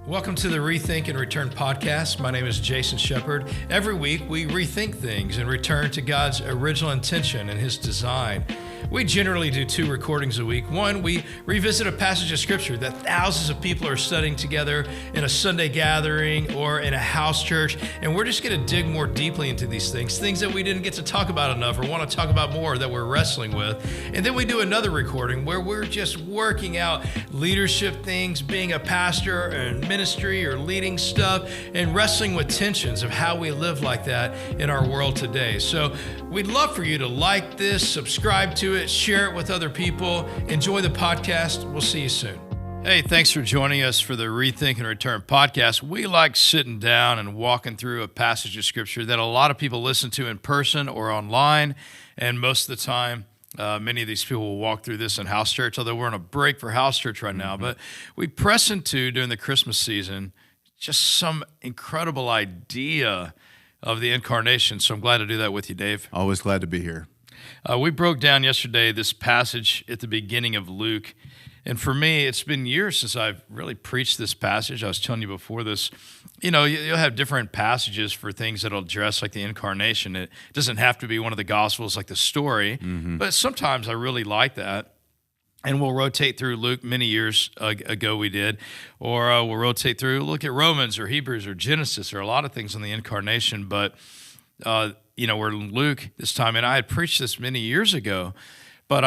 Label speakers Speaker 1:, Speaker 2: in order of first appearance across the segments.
Speaker 1: Welcome to the Rethink and Return podcast. My name is Jason Shepard. Every week, we rethink things and return to God's original intention and His design. We generally do 2 recordings a week. One, we revisit a passage of Scripture that thousands of people are studying together in a Sunday gathering or in a house church, and we're just going to dig more deeply into these things that we didn't get to talk about enough or want to talk about more that we're wrestling with. And then we do another recording where we're just working out leadership things, being a pastor and ministry or leading stuff, and wrestling with tensions of how we live like that in our world today. So we'd love for you to like this, subscribe to it, share it with other people. Enjoy the podcast. We'll see you soon. Hey, thanks for joining us for the Rethink and Return podcast. We like sitting down and walking through a passage of Scripture that a lot of people listen to in person or online, and most of the time, many of these people will walk through this in house church, although we're on a break for house church right now. But we press into, during the Christmas season, just some incredible idea of the incarnation. So I'm glad to do that with you, Dave.
Speaker 2: Always glad to be here.
Speaker 1: We broke down yesterday this passage at the beginning of Luke. And for me, it's been years since I've really preached this passage. I was telling you before this, you'll have different passages for things that'll address like the incarnation. It doesn't have to be one of the Gospels, like the story, but sometimes I really like that. And we'll rotate through Luke. Many years ago we did, or we'll rotate through, look at Romans or Hebrews or Genesis or a lot of things on the incarnation. But, we're in Luke this time, and I had preached this many years ago, but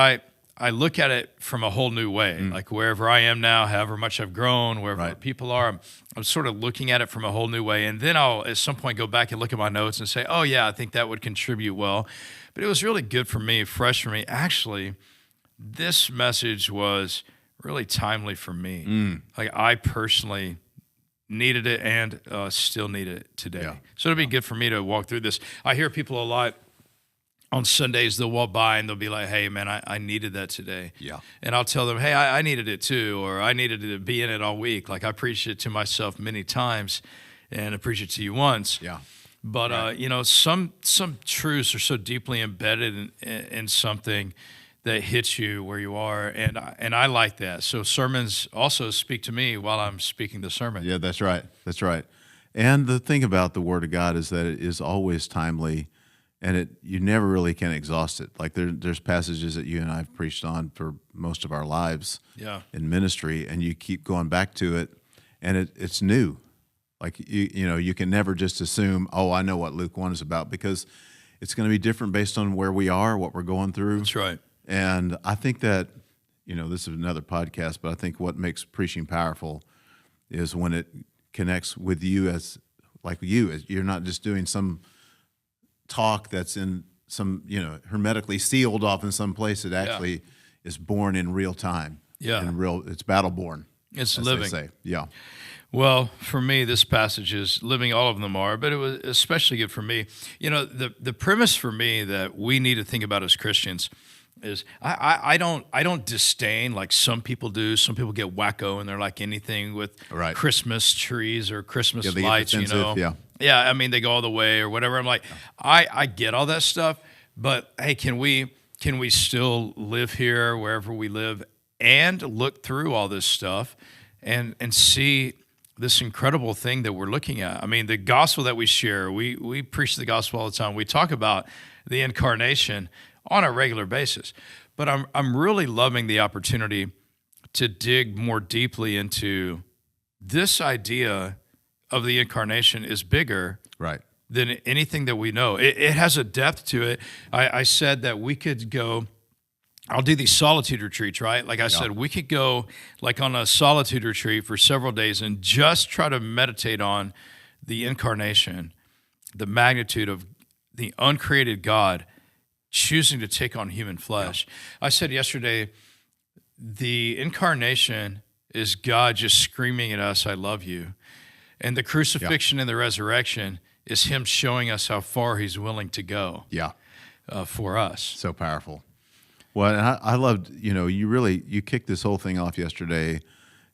Speaker 1: I look at it from a whole new way. Like wherever I am now, however much I've grown, wherever people are, I'm sort of looking at it from a whole new way. And then I'll at some point go back and look at my notes and say, oh yeah, I think that would contribute well. But it was really good for me, fresh for me. Actually, this message was really timely for me. Like I personally needed it and still need it today. Yeah. So it'll be good for me to walk through this. I hear people a lot on Sundays, they'll walk by and they'll be like, hey, man, I needed that today. Yeah. And I'll tell them, hey, I needed it too, or I needed to be in it all week. Like I preached it to myself many times and I preached it to you once. Yeah. But, some truths are so deeply embedded in something that hits you where you are, and I like that. So sermons also speak to me while I'm speaking the sermon.
Speaker 2: Yeah, that's right. That's right. And the thing about the Word of God is that it is always timely, and you never really can exhaust it. Like there's passages that you and I have preached on for most of our lives in ministry, and you keep going back to it, and it's new. Like you can never just assume, oh, I know what Luke 1 is about, because it's going to be different based on where we are, what we're going through.
Speaker 1: That's right.
Speaker 2: And I think that, this is another podcast, but I think what makes preaching powerful is when it connects with you as you're not just doing some talk that's in some, hermetically sealed off in some place. It actually is born in real time. Yeah. It's battle born.
Speaker 1: It's living.
Speaker 2: They say. Yeah.
Speaker 1: Well, for me, this passage is living. All of them are, but it was especially good for me. The premise for me that we need to think about as Christians is I don't disdain like some people do. Some people get wacko and they're like anything with Christmas trees or Christmas lights, Yeah, I mean they go all the way or whatever. I'm like, I get all that stuff, but hey, can we still live here wherever we live and look through all this stuff and see this incredible thing that we're looking at? I mean, the gospel that we share, we preach the gospel all the time. We talk about the incarnation on a regular basis. But I'm really loving the opportunity to dig more deeply into this idea of the incarnation is bigger than anything that we know. It has a depth to it. I said that we could go, I'll do these solitude retreats, right? Like I said, we could go like on a solitude retreat for several days and just try to meditate on the incarnation, the magnitude of the uncreated God choosing to take on human flesh. I said yesterday, the incarnation is God just screaming at us, I love you. And the crucifixion and the resurrection is Him showing us how far He's willing to go for us.
Speaker 2: So powerful. Well, and I loved, you kicked this whole thing off yesterday,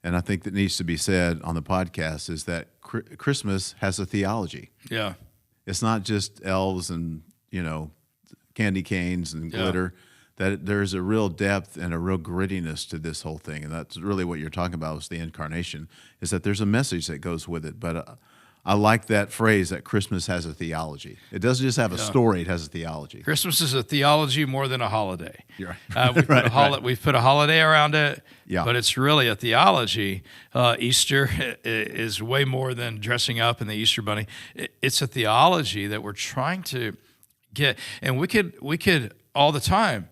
Speaker 2: and I think that needs to be said on the podcast is that Christmas has a theology. Yeah. It's not just elves and, candy canes and glitter. that there's a real depth and a real grittiness to this whole thing. And that's really what you're talking about is the incarnation, is that there's a message that goes with it. But I like that phrase that Christmas has a theology. It doesn't just have a story, it has a theology.
Speaker 1: Christmas is a theology more than a holiday.
Speaker 2: You're right.
Speaker 1: We've put a holiday around it,
Speaker 2: Yeah.
Speaker 1: but it's really a theology. Easter is way more than dressing up in the Easter bunny. It's a theology that we're trying to get, and we could all the time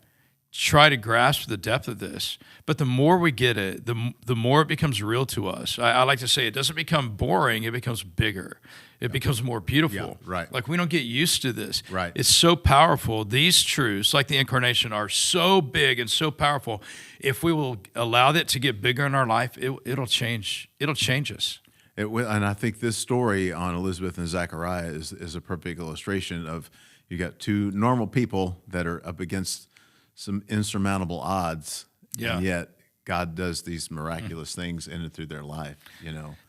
Speaker 1: try to grasp the depth of this, but the more we get it, the more it becomes real to us. I like to say it doesn't become boring, it becomes bigger. It becomes more beautiful.
Speaker 2: Yeah, right.
Speaker 1: Like we don't get used to this.
Speaker 2: Right.
Speaker 1: It's so powerful. These truths, like the incarnation, are so big and so powerful. If we will allow it to get bigger in our life, it'll change. It'll change us.
Speaker 2: And I think this story on Elizabeth and Zechariah is a perfect illustration of you got two normal people that are up against some insurmountable odds, and yet God does these miraculous things in and through their life.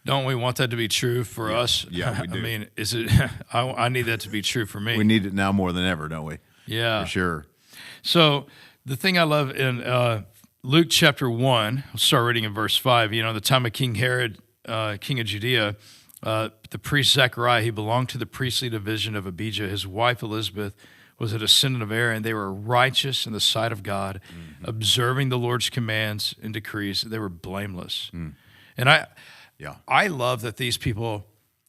Speaker 1: Don't we want that to be true for us?
Speaker 2: Yeah, we do.
Speaker 1: I mean, is it? I need that to be true for me.
Speaker 2: We need it now more than ever, don't we?
Speaker 1: Yeah,
Speaker 2: for sure.
Speaker 1: So the thing I love in Luke chapter 1, I'll start reading in verse 5. The time of King Herod, king of Judea, the priest Zechariah, he belonged to the priestly division of Abijah. His wife Elizabeth was a descendant of Aaron. They were righteous in the sight of God, observing the Lord's commands and decrees. They were blameless. And I love that these people,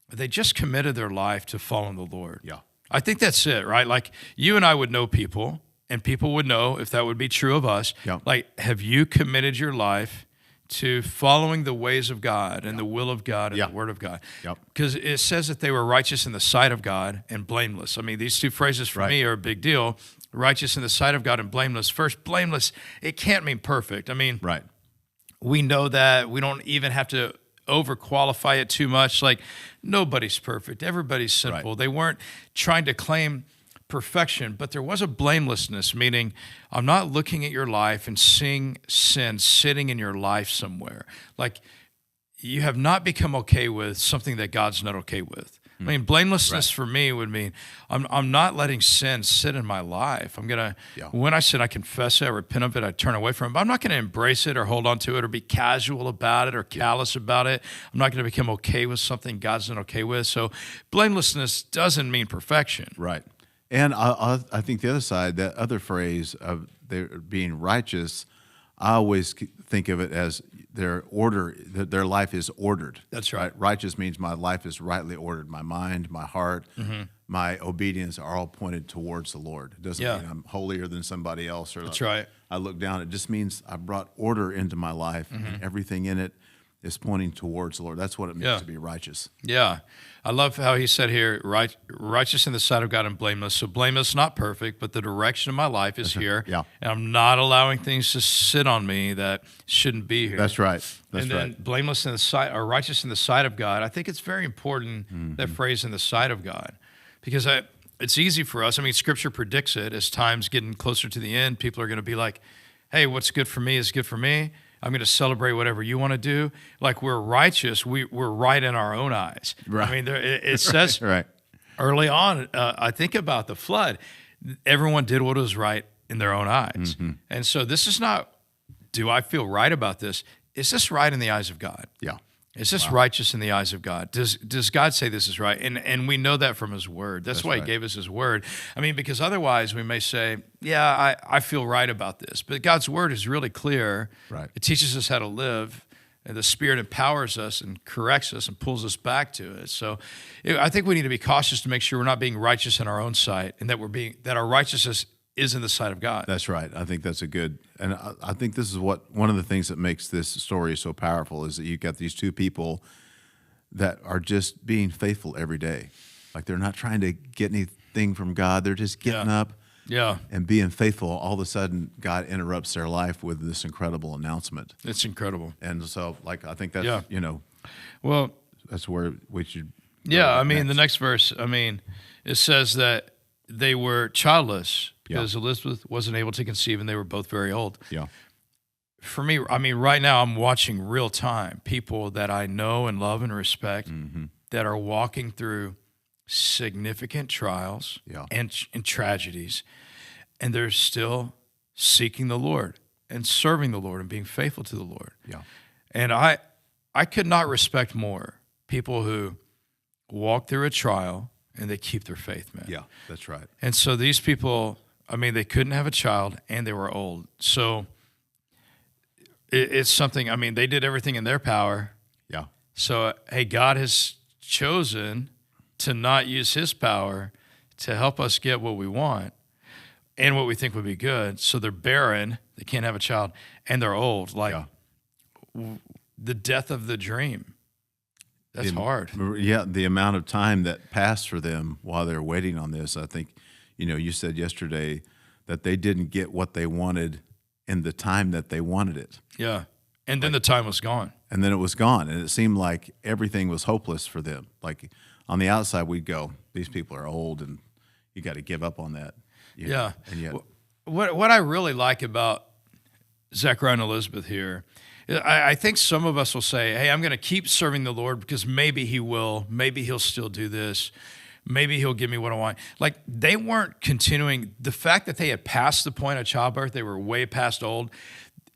Speaker 1: they just committed their life to following the Lord.
Speaker 2: Yeah.
Speaker 1: I think that's it, right? Like you and I would know people, and people would know if that would be true of us.
Speaker 2: Yeah.
Speaker 1: Like, have you committed your life to following the ways of God and the will of God and the word of God?
Speaker 2: Yep.
Speaker 1: Because it says that they were righteous in the sight of God and blameless. I mean, these two phrases for me are a big deal. Righteous in the sight of God and blameless. First, blameless, it can't mean perfect. I mean, we know that. We don't even have to overqualify it too much. Like, nobody's perfect. Everybody's sinful. They weren't trying to claim perfection, but there was a blamelessness, meaning I'm not looking at your life and seeing sin sitting in your life somewhere. Like, you have not become okay with something that God's not okay with. I mean, blamelessness for me would mean I'm not letting sin sit in my life. I'm going to, when I sin, I confess it, I repent of it, I turn away from it, but I'm not going to embrace it or hold on to it or be casual about it or callous about it. I'm not going to become okay with something God's not okay with. So blamelessness doesn't mean perfection.
Speaker 2: Right. And I think the other side, that other phrase of their being righteous, I always think of it as their life is ordered.
Speaker 1: That's right.
Speaker 2: Righteous means my life is rightly ordered. My mind, my heart, my obedience are all pointed towards the Lord. It doesn't mean I'm holier than somebody else. Or
Speaker 1: That's right.
Speaker 2: I look down. It just means I brought order into my life, and everything in it is pointing towards the Lord. That's what it means to be righteous.
Speaker 1: Yeah. I love how he said here, righteous in the sight of God and blameless. So blameless, not perfect, but the direction of my life is here.
Speaker 2: Yeah.
Speaker 1: And I'm not allowing things to sit on me that shouldn't be here.
Speaker 2: That's right. That's
Speaker 1: and then blameless in the sight, or righteous in the sight of God. I think it's very important, that phrase, in the sight of God, because it's easy for us. I mean, Scripture predicts it. As time's getting closer to the end, people are going to be like, hey, what's good for me is good for me. I'm going to celebrate whatever you want to do. Like, we're righteous. We're right in our own eyes.
Speaker 2: Right.
Speaker 1: I mean, it says early on, I think about the flood, everyone did what was right in their own eyes. And so this is not, do I feel right about this? Is this right in the eyes of God?
Speaker 2: Yeah.
Speaker 1: Is this righteous in the eyes of God? Does God say this is right? And we know that from his word. That's why he gave us his word. I mean, because otherwise we may say, yeah, I feel right about this. But God's word is really clear.
Speaker 2: Right.
Speaker 1: It teaches us how to live, and the Spirit empowers us and corrects us and pulls us back to it. So I think we need to be cautious to make sure we're not being righteous in our own sight, and that our righteousness is in the sight of God.
Speaker 2: That's right. I think that's and I think this is one of the things that makes this story so powerful is that you got these two people that are just being faithful every day. Like, they're not trying to get anything from God. They're just getting up and being faithful. All of a sudden, God interrupts their life with this incredible announcement.
Speaker 1: It's incredible.
Speaker 2: And so, like, I think that's,
Speaker 1: well,
Speaker 2: that's where we should.
Speaker 1: I mean, the next verse, I mean, it says that they were childless because Elizabeth wasn't able to conceive, and they were both very old.
Speaker 2: Yeah.
Speaker 1: For me, I mean, right now I'm watching real time people that I know and love and respect that are walking through significant trials and tragedies, and they're still seeking the Lord and serving the Lord and being faithful to the Lord.
Speaker 2: Yeah.
Speaker 1: And I could not respect more people who walk through a trial and they keep their faith, man.
Speaker 2: Yeah, that's right.
Speaker 1: And so these people, I mean, they couldn't have a child and they were old. So it's something, I mean, they did everything in their power.
Speaker 2: Yeah.
Speaker 1: So, hey, God has chosen to not use his power to help us get what we want and what we think would be good. So they're barren, they can't have a child, and they're old. Like the death of the dream. That's hard.
Speaker 2: Yeah, the amount of time that passed for them while they're waiting on this. I think, you said yesterday that they didn't get what they wanted in the time that they wanted it.
Speaker 1: Yeah. And then the time was gone.
Speaker 2: And then it was gone. And it seemed like everything was hopeless for them. Like on the outside, we'd go, these people are old and you got to give up on that.
Speaker 1: Yeah.
Speaker 2: And yet,
Speaker 1: what I really like about Zechariah and Elizabeth here, I think some of us will say, hey, I'm going to keep serving the Lord because maybe he will. Maybe he'll still do this. Maybe he'll give me what I want. Like they weren't continuing. The fact that they had passed the point of childbirth, they were way past old.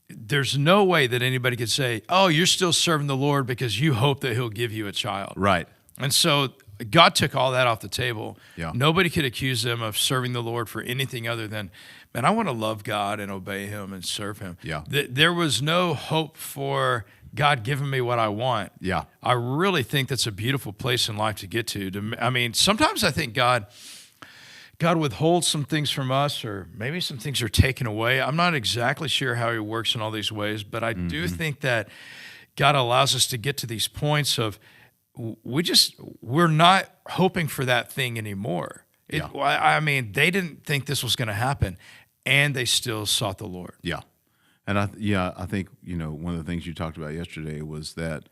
Speaker 1: There's no way that anybody could say, oh, you're still serving the Lord because you hope that he'll give you a child.
Speaker 2: right.
Speaker 1: And so God took all that off the table.
Speaker 2: Yeah.
Speaker 1: Nobody could accuse them of serving the Lord for anything other than, man, I want to love God and obey him and serve him.
Speaker 2: Yeah.
Speaker 1: There was no hope for God giving me what I want.
Speaker 2: Yeah.
Speaker 1: I really think that's a beautiful place in life to get to. I mean, sometimes I think God withholds some things from us, or maybe some things are taken away. I'm not exactly sure how he works in all these ways, but I do think that God allows us to get to these points of we're not hoping for that thing anymore. I mean, they didn't think this was going to happen, and they still sought the Lord.
Speaker 2: Yeah. And I think, one of the things you talked about yesterday was that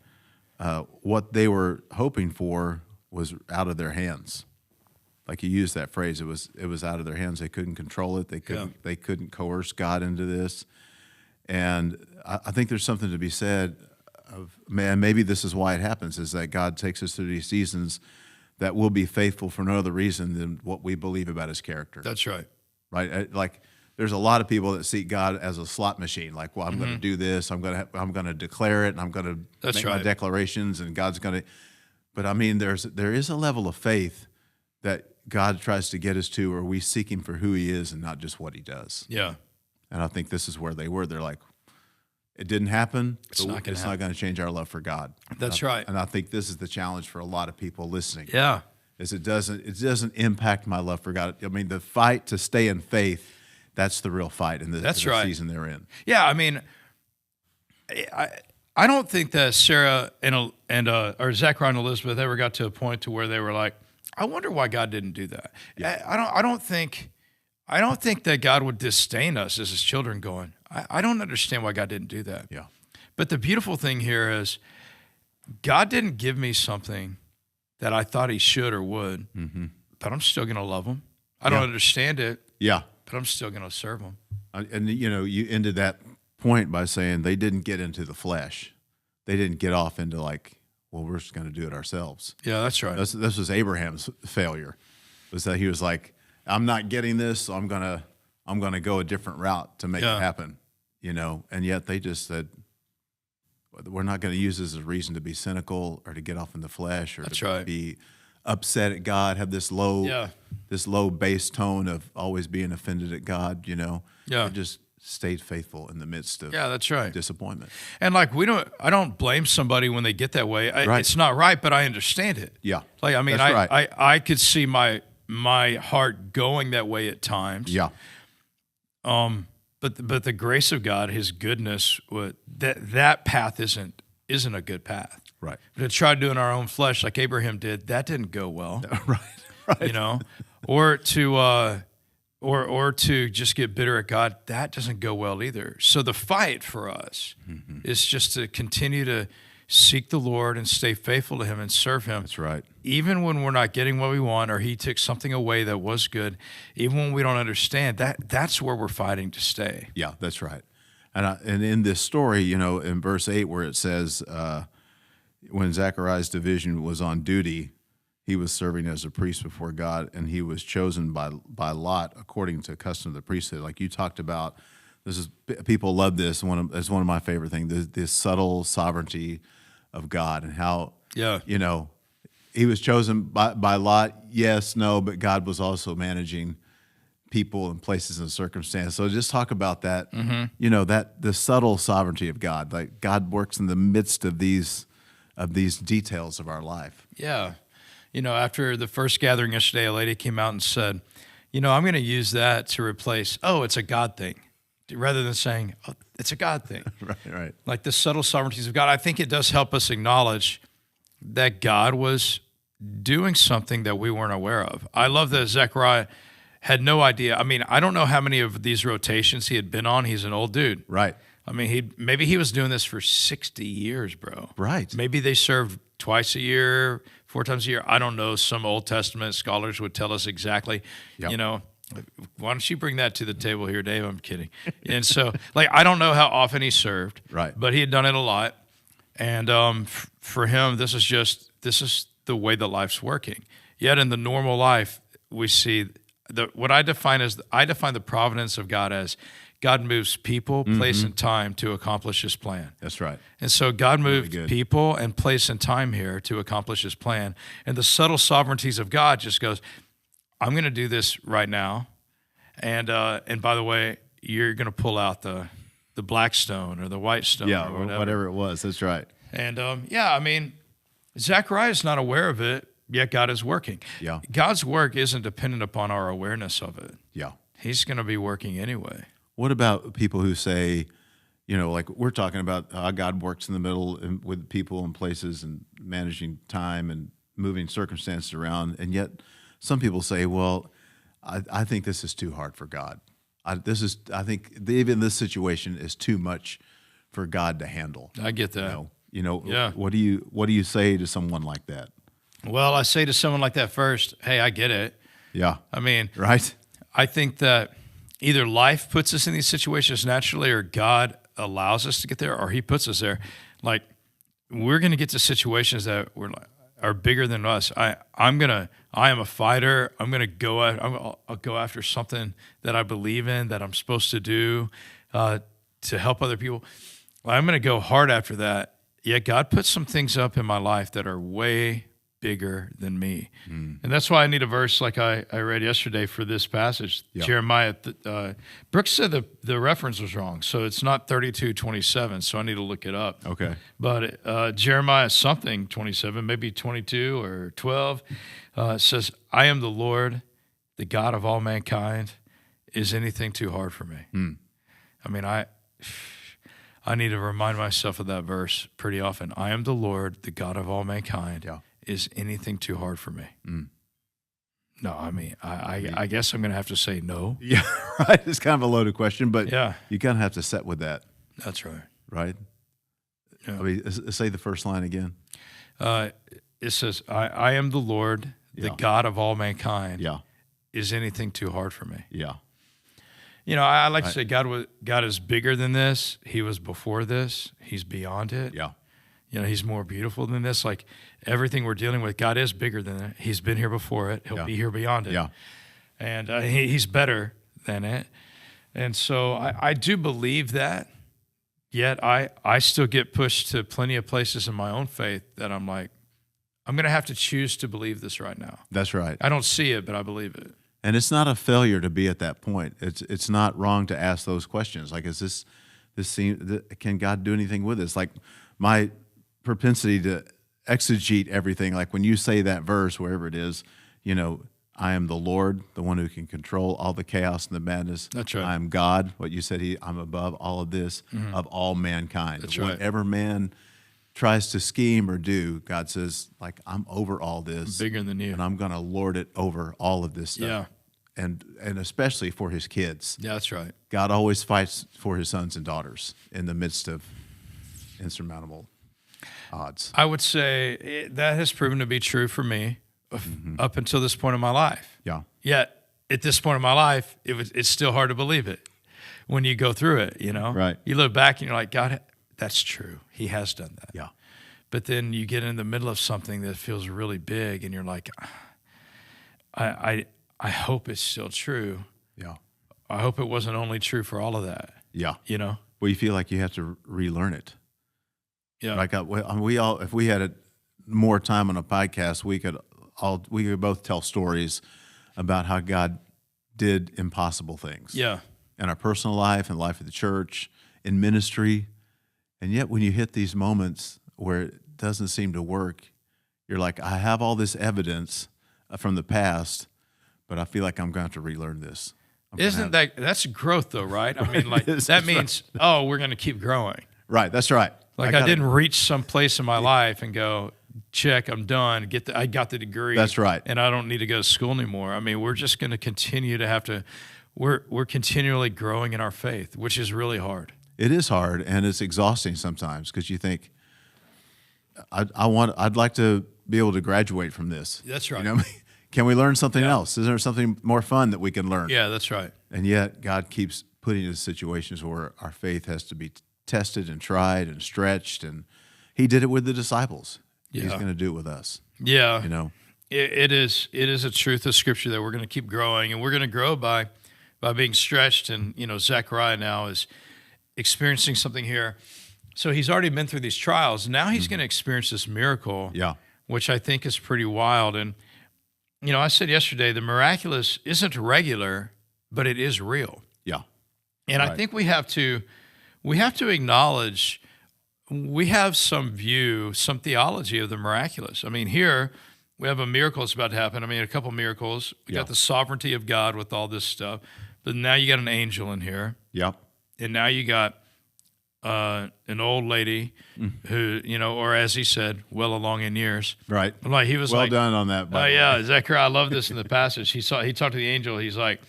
Speaker 2: what they were hoping for was out of their hands. Like you used that phrase, it was out of their hands. They couldn't control it. They couldn't coerce God into this. And I think there's something to be said of, man, maybe this is why it happens, is that God takes us through these seasons that we'll be faithful for no other reason than what we believe about his character.
Speaker 1: That's right.
Speaker 2: Right? Like there's a lot of people that seek God as a slot machine. Like, well, I'm going to do this. I'm going to declare it, and I'm going to make my declarations, and God's going to. But I mean, there is a level of faith that God tries to get us to, where we seek him for who he is and not just what he does.
Speaker 1: Yeah.
Speaker 2: And I think this is where they were. They're like, it didn't happen.
Speaker 1: It's not going
Speaker 2: to change our love for God.
Speaker 1: That's right.
Speaker 2: And I think this is the challenge for a lot of people listening.
Speaker 1: Yeah.
Speaker 2: Is it doesn't impact my love for God. I mean, the fight to stay in faith, that's the real fight in the season they're in.
Speaker 1: Yeah, I mean, I don't think that Sarah or Zechariah and Elizabeth ever got to a point to where they were like, I wonder why God didn't do that. Yeah. I don't think that God would disdain us as his children going, I don't understand why God didn't do that.
Speaker 2: Yeah.
Speaker 1: But the beautiful thing here is God didn't give me something that I thought he should or would, but I'm still going to love him. I don't understand it, but I'm still going to serve him.
Speaker 2: And, you ended that point by saying they didn't get into the flesh. They didn't get off into like, well, we're just going to do it ourselves.
Speaker 1: Yeah, that's right.
Speaker 2: This was Abraham's failure, was that he was like, I'm not getting this, so I'm gonna go a different route to make it happen, And yet they just said, we're not going to use this as a reason to be cynical or to get off in the flesh or be upset at God. Have this low bass tone of always being offended at God. They just stayed faithful in the midst of
Speaker 1: that's right.
Speaker 2: disappointment.
Speaker 1: And like I don't blame somebody when they get that way. It's not right, but I understand it.
Speaker 2: Yeah,
Speaker 1: like I mean, I could see my heart going that way at times.
Speaker 2: Yeah.
Speaker 1: But the grace of God, his goodness, that path isn't a good path.
Speaker 2: Right.
Speaker 1: But to try to do it in our own flesh, like Abraham did, that didn't go well.
Speaker 2: Right.
Speaker 1: Or to just get bitter at God, that doesn't go well either. So the fight for us is just to continue to seek the Lord and stay faithful to him and serve him.
Speaker 2: That's right.
Speaker 1: Even when we're not getting what we want, or he took something away that was good, even when we don't understand, that's where we're fighting to stay.
Speaker 2: Yeah, that's right. And in this story, in verse 8 where it says, when Zechariah's division was on duty, he was serving as a priest before God, and he was chosen by lot according to custom of the priesthood. Like you talked about This is people love this. It's one of my favorite things. The subtle sovereignty of God and how
Speaker 1: Yeah.
Speaker 2: He was chosen by Lot. Yes, no, but God was also managing people and places and circumstances. So just talk about that. That the subtle sovereignty of God. Like God works in the midst of these details of our life.
Speaker 1: Yeah. After the first gathering yesterday, a lady came out and said, I'm going to use that to replace, it's a God thing, rather than saying, it's a God thing.
Speaker 2: Right.
Speaker 1: Like the subtle sovereignties of God. I think it does help us acknowledge that God was doing something that we weren't aware of. I love that Zechariah had no idea. I mean, I don't know how many of these rotations he had been on. He's an old dude.
Speaker 2: Right.
Speaker 1: I mean, maybe he was doing this for 60 years, bro.
Speaker 2: Right.
Speaker 1: Maybe they served twice a year, 4 times a year. I don't know. Some Old Testament scholars would tell us exactly.
Speaker 2: Yep.
Speaker 1: Why don't you bring that to the table here, Dave? I'm kidding. And so, I don't know how often he served.
Speaker 2: Right.
Speaker 1: But he had done it a lot. And for him, this is the way that life's working. Yet in the normal life, we see what I define the providence of God as God moves people, place, and time to accomplish His plan.
Speaker 2: That's right.
Speaker 1: And so God moved
Speaker 2: Really
Speaker 1: people and place and time here to accomplish His plan. And the subtle sovereignties of God just goes, I'm going to do this right now. And by the way, you're going to pull out the black stone or the white stone or
Speaker 2: whatever it was. That's right.
Speaker 1: And Zechariah is not aware of it, yet God is working.
Speaker 2: Yeah.
Speaker 1: God's work isn't dependent upon our awareness of it.
Speaker 2: Yeah.
Speaker 1: He's going to be working anyway.
Speaker 2: What about people who say, like we're talking about how God works in the middle with people and places and managing time and moving circumstances around, and yet some people say, well, I think this is too hard for God. I think even this situation is too much for God to handle.
Speaker 1: I get that.
Speaker 2: Yeah. What do you say to someone like that?
Speaker 1: Well, I say to someone like that first, hey, I get it.
Speaker 2: Yeah.
Speaker 1: I mean,
Speaker 2: right.
Speaker 1: I think that either life puts us in these situations naturally, or God allows us to get there, or He puts us there. Like, we're going to get to situations that are bigger than us. I am a fighter. I'll go after something that I believe in, that I'm supposed to do to help other people. I'm going to go hard after that. Yet God puts some things up in my life that are way bigger than me. And that's why I need a verse like I read yesterday for this passage. Yep. Jeremiah, Brooks said the reference was wrong, so it's not 32:27, so I need to look it up.
Speaker 2: Okay.
Speaker 1: But Jeremiah something 27, maybe 22 or 12, says, I am the Lord, the God of all mankind. Is anything too hard for me? I mean, I need to remind myself of that verse pretty often. I am the Lord, the God of all mankind.
Speaker 2: Yeah.
Speaker 1: Is anything too hard for me? No, I mean, I guess I'm going to have to say no.
Speaker 2: Yeah, right. It's kind of a loaded question, but
Speaker 1: yeah,
Speaker 2: you kind of have to set with that.
Speaker 1: That's right.
Speaker 2: Right?
Speaker 1: Yeah.
Speaker 2: I mean, say the first line again.
Speaker 1: It says, I am the Lord, the God of all mankind.
Speaker 2: Yeah.
Speaker 1: Is anything too hard for me?
Speaker 2: Yeah.
Speaker 1: I like to say God is bigger than this. He was before this. He's beyond it.
Speaker 2: Yeah.
Speaker 1: He's more beautiful than this. Like everything we're dealing with, God is bigger than it. He's been here before it. He'll be here beyond it.
Speaker 2: Yeah.
Speaker 1: And He's better than it. And so I do believe that. Yet I still get pushed to plenty of places in my own faith that I'm like, I'm going to have to choose to believe this right now.
Speaker 2: That's right.
Speaker 1: I don't see it, but I believe it.
Speaker 2: And it's not a failure to be at that point. It's not wrong to ask those questions. Like, can God do anything with this? Like my propensity to exegete everything. Like when you say that verse, wherever it is, I am the Lord, the one who can control all the chaos and the madness.
Speaker 1: That's right.
Speaker 2: I am God. What you said, I'm above all of this, of all mankind.
Speaker 1: That's right.
Speaker 2: Whatever man tries to scheme or do, God says, like, I'm over all this.
Speaker 1: Bigger than you.
Speaker 2: And I'm going to lord it over all of this stuff.
Speaker 1: Yeah.
Speaker 2: And especially for His kids.
Speaker 1: Yeah, that's right.
Speaker 2: God always fights for His sons and daughters in the midst of insurmountable odds.
Speaker 1: I would say that has proven to be true for me up until this point in my life.
Speaker 2: Yeah.
Speaker 1: Yet, at this point in my life, it's still hard to believe it when you go through it,
Speaker 2: Right.
Speaker 1: You look back and you're like, God, that's true. He has done that.
Speaker 2: Yeah.
Speaker 1: But then you get in the middle of something that feels really big and you're like, I hope it's still true.
Speaker 2: Yeah.
Speaker 1: I hope it wasn't only true for all of that.
Speaker 2: Yeah.
Speaker 1: you know?
Speaker 2: Well, you feel like you have to relearn it.
Speaker 1: Yeah.
Speaker 2: Like we all, if we had more time on a podcast, we could both tell stories about how God did impossible things.
Speaker 1: Yeah.
Speaker 2: In our personal life, in the life of the church, in ministry. And yet when you hit these moments where it doesn't seem to work, you're like, I have all this evidence from the past, but I feel like I'm going to have to relearn this.
Speaker 1: That's growth though, right? I mean, like that means, we're going to keep growing.
Speaker 2: Right, that's right.
Speaker 1: Like I didn't reach some place in my life and go, check, I'm done. I got the degree.
Speaker 2: That's right.
Speaker 1: And I don't need to go to school anymore. I mean, we're just going to continue to have to. We're continually growing in our faith, which is really hard.
Speaker 2: It is hard, and it's exhausting sometimes because you think, I'd like to be able to graduate from this.
Speaker 1: That's right.
Speaker 2: You know, can we learn something else? Is there something more fun that we can learn?
Speaker 1: Yeah, that's right.
Speaker 2: And yet God keeps putting us in situations where our faith has to be tested and tried and stretched, and He did it with the disciples. Yeah. He's going to do it with us.
Speaker 1: Yeah,
Speaker 2: you know,
Speaker 1: it is a truth of Scripture that we're going to keep growing, and we're going to grow by being stretched. And Zechariah now is experiencing something here. So he's already been through these trials. Now he's going to experience this miracle, which I think is pretty wild. And I said yesterday, the miraculous isn't regular, but it is real.
Speaker 2: Yeah,
Speaker 1: and right. I think we have to acknowledge we have some theology of the miraculous. I mean, here we have a miracle that's about to happen. I mean, a couple miracles. We got the sovereignty of God with all this stuff, but now you got an angel in here.
Speaker 2: Yep.
Speaker 1: And now you got an old lady who, or as he said, well along in years.
Speaker 2: Right.
Speaker 1: Like he was
Speaker 2: well done on that.
Speaker 1: Oh yeah, Zechariah. I love this in the passage. He talked to the angel. He's like,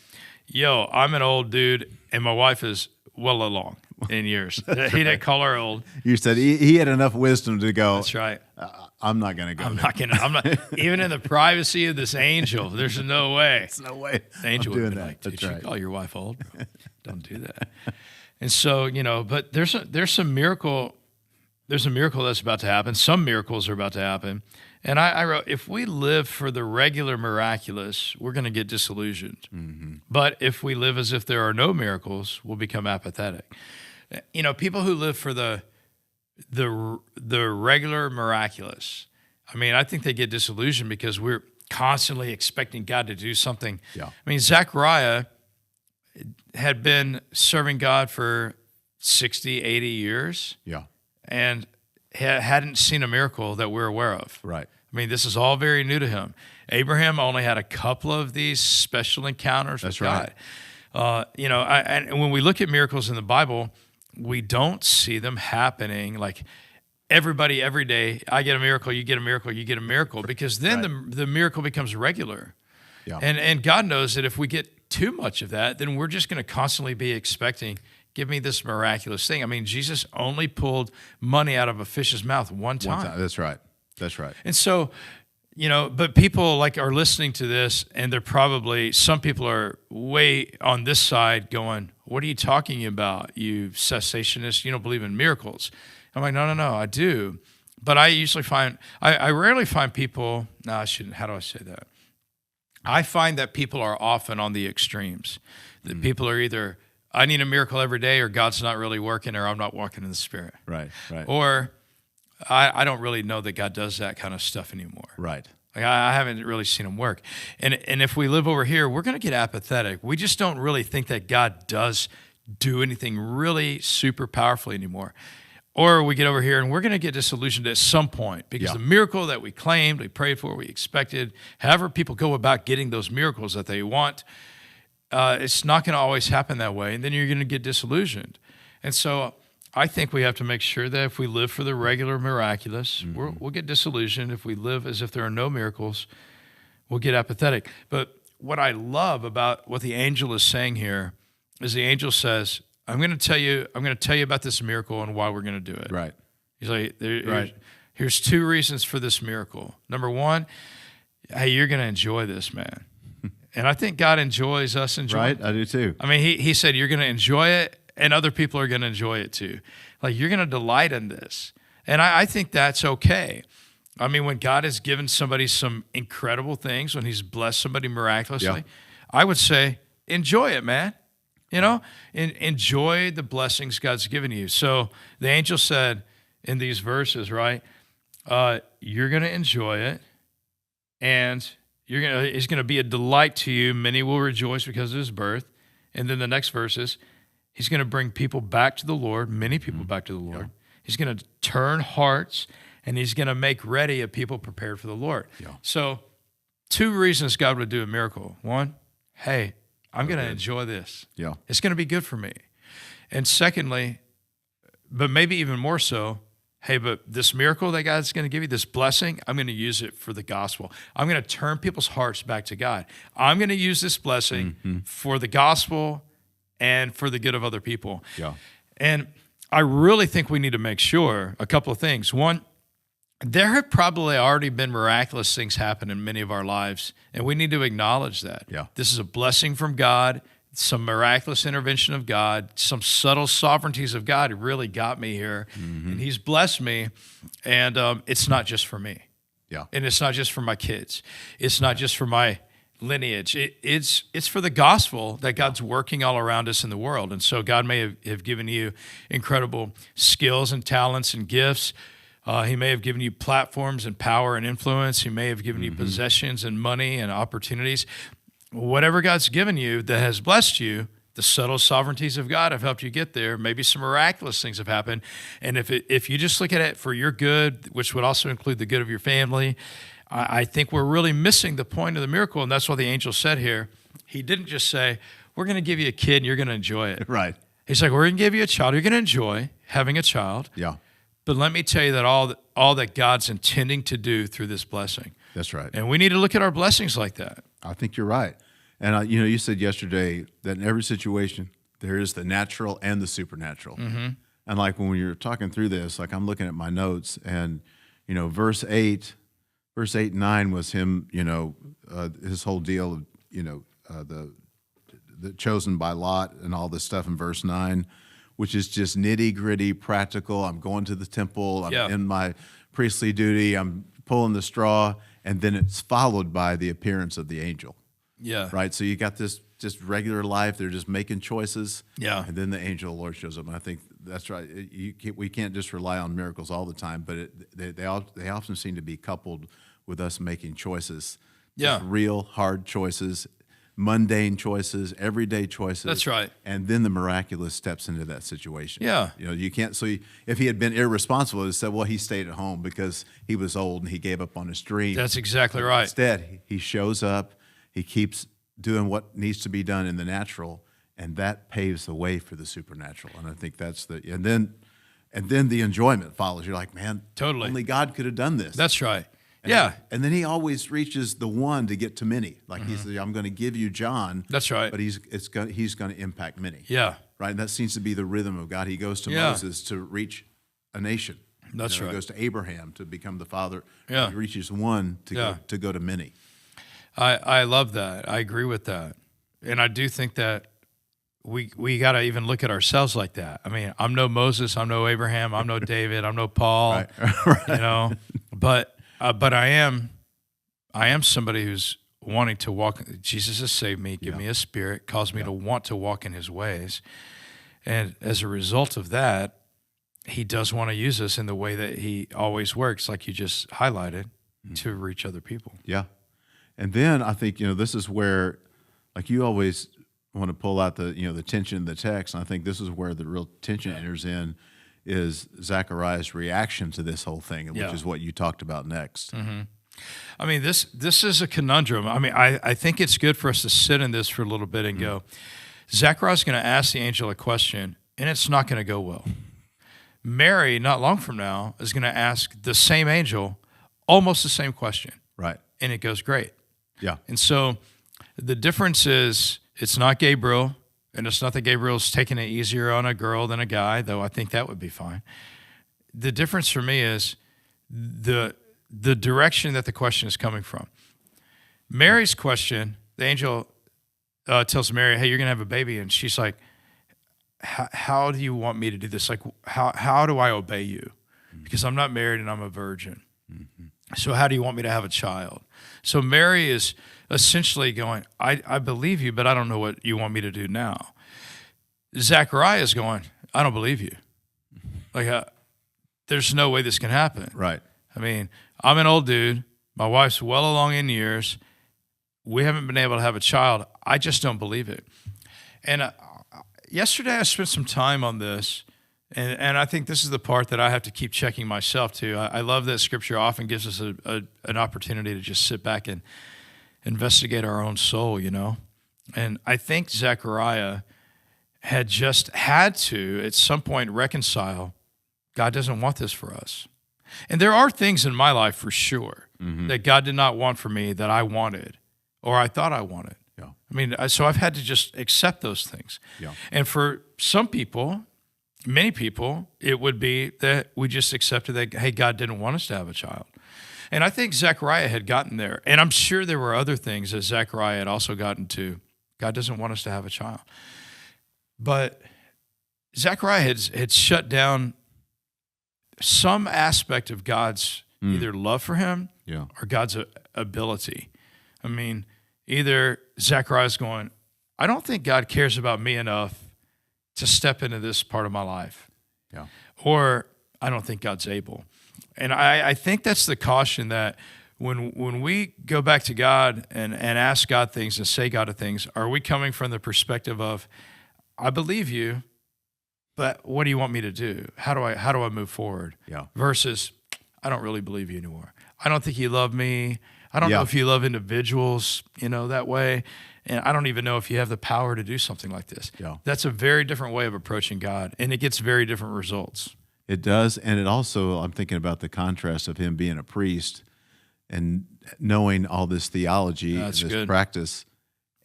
Speaker 1: "Yo, I'm an old dude, and my wife is well along in years." He didn't call her old.
Speaker 2: You said he had enough wisdom to go.
Speaker 1: That's right.
Speaker 2: I'm not going to go.
Speaker 1: I'm not even in the privacy of this angel. There's no way.
Speaker 2: There's no way.
Speaker 1: The angel would be like, "Did you call your wife old? Bro? Don't do that." And so, but there's a miracle. There's a miracle that's about to happen. Some miracles are about to happen. And I wrote, if we live for the regular miraculous, we're going to get disillusioned. Mm-hmm. But if we live as if there are no miracles, we'll become apathetic. People who live for the regular miraculous, I mean, I think they get disillusioned because we're constantly expecting God to do something.
Speaker 2: Yeah.
Speaker 1: I mean, Zechariah had been serving God for 60, 80 years.
Speaker 2: Yeah.
Speaker 1: And hadn't seen a miracle that we're aware of.
Speaker 2: Right.
Speaker 1: I mean, this is all very new to him. Abraham only had a couple of these special encounters with God.
Speaker 2: Right.
Speaker 1: And when we look at miracles in the Bible, we don't see them happening like everybody every day. I get a miracle, you get a miracle, you get a miracle, because then the miracle becomes regular.
Speaker 2: Yeah.
Speaker 1: And God knows that if we get too much of that, then we're just going to constantly be expecting, give me this miraculous thing. I mean, Jesus only pulled money out of a fish's mouth one time.
Speaker 2: That's right. That's right.
Speaker 1: And so, but people are listening to this, and some people are way on this side going, what are you talking about, you cessationist? You don't believe in miracles. I'm like, no, I do. But I usually I rarely find people, how do I say that? I find that people are often on the extremes. That people are either, I need a miracle every day, or God's not really working, or I'm not walking in the Spirit.
Speaker 2: Right.
Speaker 1: Or I don't really know that God does that kind of stuff anymore.
Speaker 2: Right.
Speaker 1: Like I haven't really seen him work. And if we live over here, we're going to get apathetic. We just don't really think that God does do anything really super powerfully anymore. Or we get over here and we're going to get disillusioned at some point because the miracle that we claimed, we prayed for, we expected, however people go about getting those miracles that they want, it's not going to always happen that way. And then you're going to get disillusioned. And so I think we have to make sure that if we live for the regular miraculous, we'll get disillusioned. If we live as if there are no miracles, we'll get apathetic. But what I love about what the angel is saying here is the angel says, I'm going to tell you about this miracle and why we're going to do it.
Speaker 2: Right.
Speaker 1: He's like, here's two reasons for this miracle. Number one, hey, you're going to enjoy this, man. And I think God enjoys us enjoying it.
Speaker 2: Right, I do too.
Speaker 1: I mean, he said you're going to enjoy it, and other people are going to enjoy it too. Like, you're going to delight in this. And I think that's okay. I mean, when God has given somebody some incredible things, when he's blessed somebody miraculously, I would say, enjoy it, man. Enjoy the blessings God's given you. So the angel said in these verses, right, you're going to enjoy it, and it's going to be a delight to you. Many will rejoice because of his birth. And then the next verses, he's going to bring people back to the Lord, many people back to the Lord. Yeah. He's going to turn hearts, and he's going to make ready a people prepared for the Lord. Yeah. So 2 reasons God would do a miracle. One, hey, I'm going to enjoy this. Yeah. It's going to be good for me. And secondly, but maybe even more so, hey, but this miracle that God's going to give you, this blessing, I'm going to use it for the gospel. I'm going to turn people's hearts back to God. I'm going to use this blessing for the gospel and for the good of other people. Yeah. And I really think we need to make sure a couple of things. One, there have probably already been miraculous things happen in many of our lives, and we need to acknowledge that. Yeah. This is a blessing from God, some miraculous intervention of God, some subtle sovereignties of God who really got me here, and he's blessed me, and it's not just for me. Yeah. And it's not just for my kids. It's not just for my lineage. It's for the gospel that God's working all around us in the world. And so God may have given you incredible skills and talents and gifts. He may have given you platforms and power and influence. He may have given you possessions and money and opportunities. Whatever God's given you that has blessed you, the subtle sovereignties of God have helped you get there. Maybe some miraculous things have happened. And if you just look at it for your good, which would also include the good of your family, I think we're really missing the point of the miracle. And that's what the angel said here. He didn't just say, we're going to give you a kid and you're going to enjoy it. Right. He's like, we're going to give you a child. You're going to enjoy having a child. Yeah. But let me tell you that all that God's intending to do through this blessing. That's right. And we need to look at our blessings like that.
Speaker 2: I think you're right. And you said yesterday that in every situation there is the natural and the supernatural. And like when you're talking through this, like I'm looking at my notes, and verse 8 and 9 was him. His whole deal of the chosen by lot and all this stuff in verse 9. Which is just nitty-gritty, practical. I'm going to the temple. I'm in my priestly duty. I'm pulling the straw. And then it's followed by the appearance of the angel. Yeah. Right? So you got this just regular life. They're just making choices. Yeah. And then the angel of the Lord shows up. And I think that's right. We can't just rely on miracles all the time, but they often seem to be coupled with us making choices. Yeah. Just real, hard choices. Mundane choices, everyday choices.
Speaker 1: That's right.
Speaker 2: And then the miraculous steps into that situation.
Speaker 1: Yeah.
Speaker 2: You can't. So if he had been irresponsible, he said, well, he stayed at home because he was old and he gave up on his dream.
Speaker 1: That's exactly right.
Speaker 2: Instead, he shows up, he keeps doing what needs to be done in the natural, and that paves the way for the supernatural. And I think that's and then the enjoyment follows. You're like, man, totally. Only God could have done this.
Speaker 1: That's right. Yeah.
Speaker 2: And then he always reaches the one to get to many. Like he says, I'm going to give you John.
Speaker 1: That's right.
Speaker 2: But he's going to impact many.
Speaker 1: Yeah.
Speaker 2: Right? And that seems to be the rhythm of God. He goes to Moses to reach a nation.
Speaker 1: That's right.
Speaker 2: He goes to Abraham to become the father. Yeah. He reaches one to go to many.
Speaker 1: I love that. I agree with that. And I do think that we got to even look at ourselves like that. I mean, I'm no Moses, I'm no Abraham, I'm no David, I'm no Paul, right. But I am somebody who's wanting to walk. Jesus has saved me, give me a spirit, caused me to want to walk in his ways. And as a result of that, he does want to use us in the way that he always works, like you just highlighted, to reach other people. Yeah.
Speaker 2: And then I think, this is where, like you always want to pull out the tension in the text. And I think this is where the real tension enters in, is Zechariah's reaction to this whole thing, which is what you talked about next.
Speaker 1: I mean, this is a conundrum. I mean, I think it's good for us to sit in this for a little bit and go, Zechariah's going to ask the angel a question, and it's not going to go well. Mary, not long from now, is going to ask the same angel almost the same question. Right. And it goes great. Yeah. And so the difference is it's not Gabriel. And it's not that Gabriel's taking it easier on a girl than a guy, though I think that would be fine. The difference for me is the direction that the question is coming from. Mary's question, the angel tells Mary, hey, you're going to have a baby. And she's like, how do you want me to do this? Like, how do I obey you? Because I'm not married and I'm a virgin. So how do you want me to have a child? So Mary is essentially going, I believe you, but I don't know what you want me to do now. Zechariah is going, I don't believe you. Like, there's no way this can happen.
Speaker 2: Right.
Speaker 1: I mean, I'm an old dude. My wife's well along in years. We haven't been able to have a child. I just don't believe it. And yesterday I spent some time on this, and I think this is the part that I have to keep checking myself too. I love that Scripture often gives us an opportunity to just sit back and investigate our own soul, you know? And I think Zechariah had just had to, at some point, reconcile, God doesn't want this for us. And there are things in my life for sure that God did not want for me that I wanted or I thought I wanted.
Speaker 2: Yeah.
Speaker 1: I mean, so I've had to just accept those things.
Speaker 2: Yeah.
Speaker 1: And for some people, many people, it would be that we just accepted that, hey, God didn't want us to have a child. And I think Zechariah had gotten there. And I'm sure there were other things that Zechariah had also gotten to. God doesn't want us to have a child. But Zechariah had shut down some aspect of God's either love for him or God's ability. I mean, either Zechariah's going, I don't think God cares about me enough to step into this part of my life.
Speaker 2: Yeah.
Speaker 1: Or I don't think God's able. And I think that's the caution that when we go back to God and ask God things and say God things, are we coming from the perspective of, I believe you, but what do you want me to do? How do I move forward?
Speaker 2: Yeah.
Speaker 1: Versus, I don't really believe you anymore. I don't think you love me. I don't know if you love individuals, that way. And I don't even know if you have the power to do something like this.
Speaker 2: Yeah.
Speaker 1: That's a very different way of approaching God, and it gets very different results.
Speaker 2: It does. And it also, I'm thinking about the contrast of him being a priest and knowing all this theology,
Speaker 1: That's
Speaker 2: this
Speaker 1: good.
Speaker 2: practice,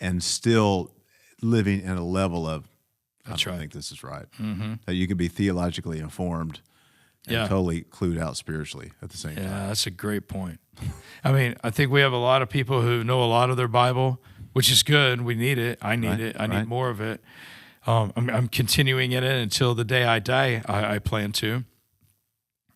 Speaker 2: and still living in a level of,
Speaker 1: That's
Speaker 2: I don't
Speaker 1: right.
Speaker 2: think this is right.
Speaker 1: Mm-hmm.
Speaker 2: That you can be theologically informed and totally clued out spiritually at the same time.
Speaker 1: Yeah, that's a great point. I mean, I think we have a lot of people who know a lot of their Bible, which is good. We need it. I need it. I need more of it. I'm continuing in it until the day I die, I plan to.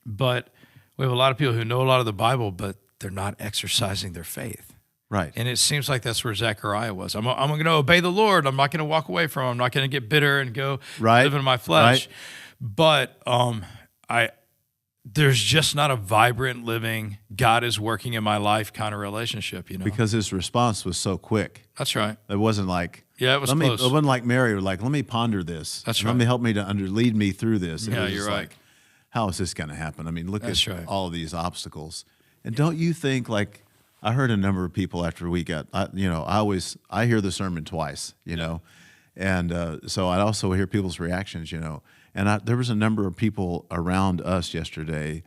Speaker 1: But we have a lot of people who know a lot of the Bible, but they're not exercising their faith.
Speaker 2: Right.
Speaker 1: And it seems like that's where Zechariah was. I'm going to obey the Lord. I'm not going to walk away from him. I'm not going to get bitter and go live in my flesh.
Speaker 2: Right.
Speaker 1: But there's just not a vibrant, living, God is working in my life kind of relationship,
Speaker 2: Because his response was so quick.
Speaker 1: That's right.
Speaker 2: It wasn't like,
Speaker 1: it was close.
Speaker 2: It wasn't like Mary, like, let me ponder this.
Speaker 1: That's
Speaker 2: Let me help me to lead me through this.
Speaker 1: Yeah,
Speaker 2: was
Speaker 1: you're
Speaker 2: just
Speaker 1: right.
Speaker 2: Like, how is this going to happen? I mean, look
Speaker 1: That's
Speaker 2: at
Speaker 1: right.
Speaker 2: all of these obstacles. And don't you think, like, I heard a number of people after we got, I hear the sermon twice, and so I also hear people's reactions, and there was a number of people around us yesterday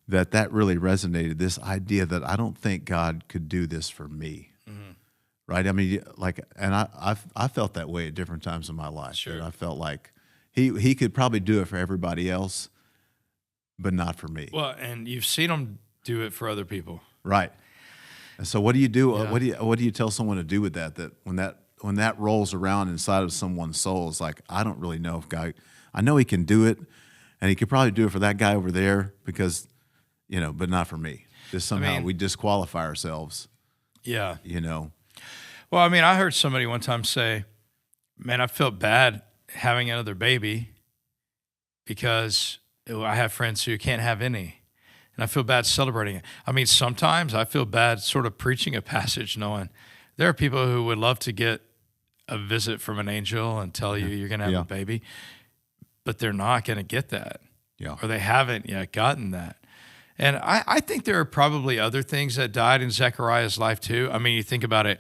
Speaker 2: that really resonated, this idea that I don't think God could do this for me, right? I mean, like, and I felt that way at different times in my life.
Speaker 1: Sure.
Speaker 2: I felt like he could probably do it for everybody else, but not for me.
Speaker 1: Well, and you've seen him do it for other people.
Speaker 2: Right. And so what do you do?
Speaker 1: Yeah.
Speaker 2: What do you tell someone to do with that? That when that rolls around inside of someone's soul, it's like, I don't really know if God, I know he can do it, and he could probably do it for that guy over there because, but not for me. Just somehow we disqualify ourselves.
Speaker 1: Yeah.
Speaker 2: Well,
Speaker 1: I mean, I heard somebody one time say, man, I felt bad having another baby because I have friends who can't have any. And I feel bad celebrating it. I mean, sometimes I feel bad sort of preaching a passage knowing there are people who would love to get a visit from an angel and tell you you're going to have a baby, but they're not going to get that.
Speaker 2: Yeah.
Speaker 1: Or they haven't yet gotten that. And I think there are probably other things that died in Zechariah's life too. I mean, you think about it.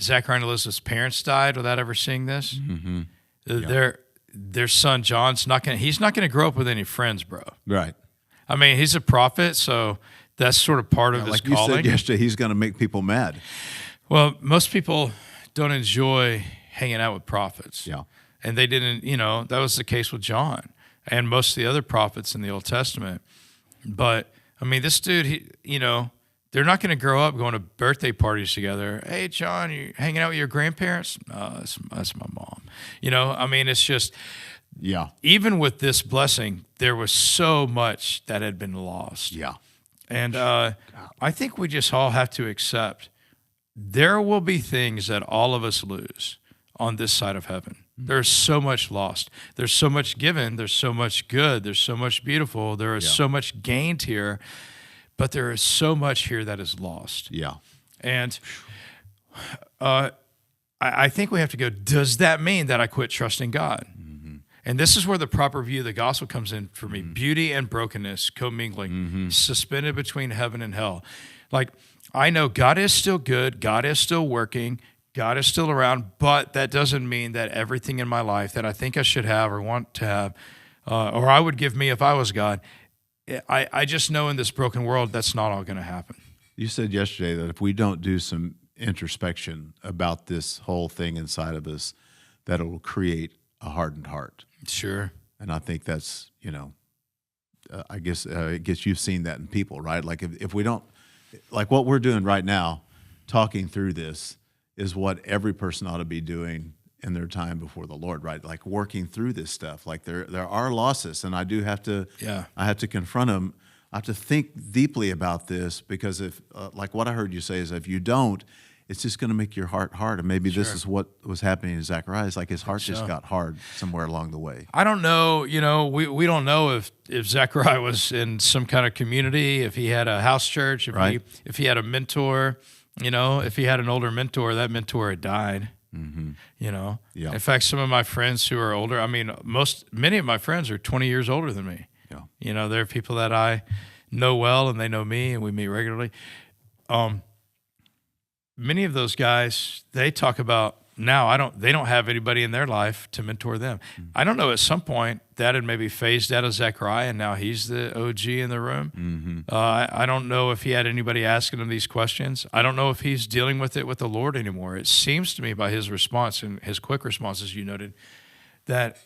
Speaker 1: Zechariah and Elizabeth's parents died without ever seeing this.
Speaker 2: Mm-hmm.
Speaker 1: Their son John's he's not going to grow up with any friends, bro.
Speaker 2: Right.
Speaker 1: I mean, he's a prophet, so that's sort of part of his
Speaker 2: like
Speaker 1: calling.
Speaker 2: You said yesterday, he's going to make people mad.
Speaker 1: Well, most people don't enjoy hanging out with prophets.
Speaker 2: Yeah.
Speaker 1: And they didn't, that was the case with John and most of the other prophets in the Old Testament. But, I mean, this dude, they're not going to grow up going to birthday parties together. Hey, John, you hanging out with your grandparents? No, that's my mom. I mean, it's just...
Speaker 2: Yeah.
Speaker 1: Even with this blessing, there was so much that had been lost.
Speaker 2: Yeah.
Speaker 1: And I think we just all have to accept there will be things that all of us lose on this side of heaven. There's so much lost. There's so much given. There's so much good. There's so much beautiful. There is so much gained here, but there is so much here that is lost.
Speaker 2: Yeah.
Speaker 1: And I think we have to go, does that mean that I quit trusting God? And this is where the proper view of the gospel comes in for me. Beauty and brokenness commingling, suspended between heaven and hell. Like, I know God is still good. God is still working. God is still around. But that doesn't mean that everything in my life that I think I should have or want to have, or I would give me if I was God, I just know in this broken world, that's not all going to happen.
Speaker 2: You said yesterday that if we don't do some introspection about this whole thing inside of us, that it will create a hardened heart.
Speaker 1: Sure.
Speaker 2: And I think that's, I guess you've seen that in people, right? Like if we don't, like what we're doing right now, talking through this is what every person ought to be doing in their time before the Lord, right? Like working through this stuff. Like there are losses, and I do have to, I have to confront them. I have to think deeply about this, because if, like what I heard you say is, if you don't, it's just going to make your heart hard. And maybe this is what was happening to Zechariah. It's like his heart just got hard somewhere along the way.
Speaker 1: I don't know. We don't know if Zechariah was in some kind of community, if he had a house church, if he had a mentor, if he had an older mentor, that mentor had died.
Speaker 2: Yeah.
Speaker 1: In fact, some of my friends who are older, many of my friends are 20 years older than me.
Speaker 2: Yeah.
Speaker 1: They're people that I know well, and they know me, and we meet regularly. Many of those guys, they talk about now, they don't have anybody in their life to mentor them. I don't know, at some point that had maybe phased out of Zechariah, and now he's the OG in the room. I don't know if he had anybody asking him these questions. I don't know if he's dealing with it with the Lord anymore. It seems to me by his response, and his quick response, as you noted, that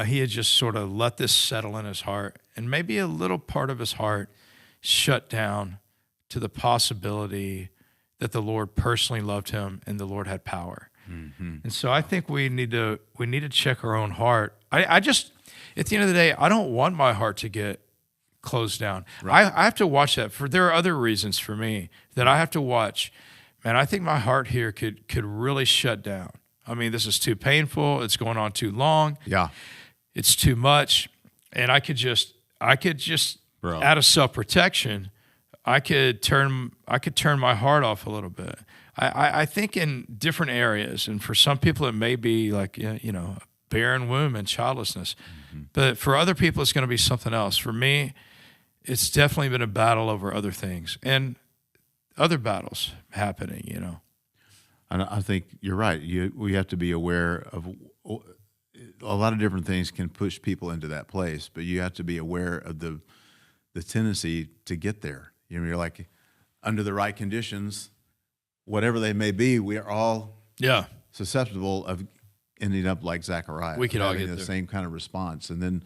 Speaker 1: he had just sort of let this settle in his heart, and maybe a little part of his heart shut down to the possibility that the Lord personally loved him and the Lord had power. And so I think we need to check our own heart. I just, at the end of the day, I don't want my heart to get closed down.
Speaker 2: Right.
Speaker 1: I have to watch that. There are other reasons for me that I have to watch. Man, I think my heart here could really shut down. This is too painful. It's going on too long.
Speaker 2: Yeah.
Speaker 1: It's too much. And I could just
Speaker 2: Bro.
Speaker 1: out of self-protection, I could turn my heart off a little bit. I think in different areas, and for some people it may be like a barren womb and childlessness, but for other people it's going to be something else. For me, it's definitely been a battle over other things and other battles happening.
Speaker 2: And I think you're right. We have to be aware of a lot of different things can push people into that place, but you have to be aware of the tendency to get there. You're like, under the right conditions, whatever they may be, we are all susceptible of ending up like Zechariah.
Speaker 1: We could all
Speaker 2: having
Speaker 1: get
Speaker 2: the
Speaker 1: there.
Speaker 2: same kind of response. And then,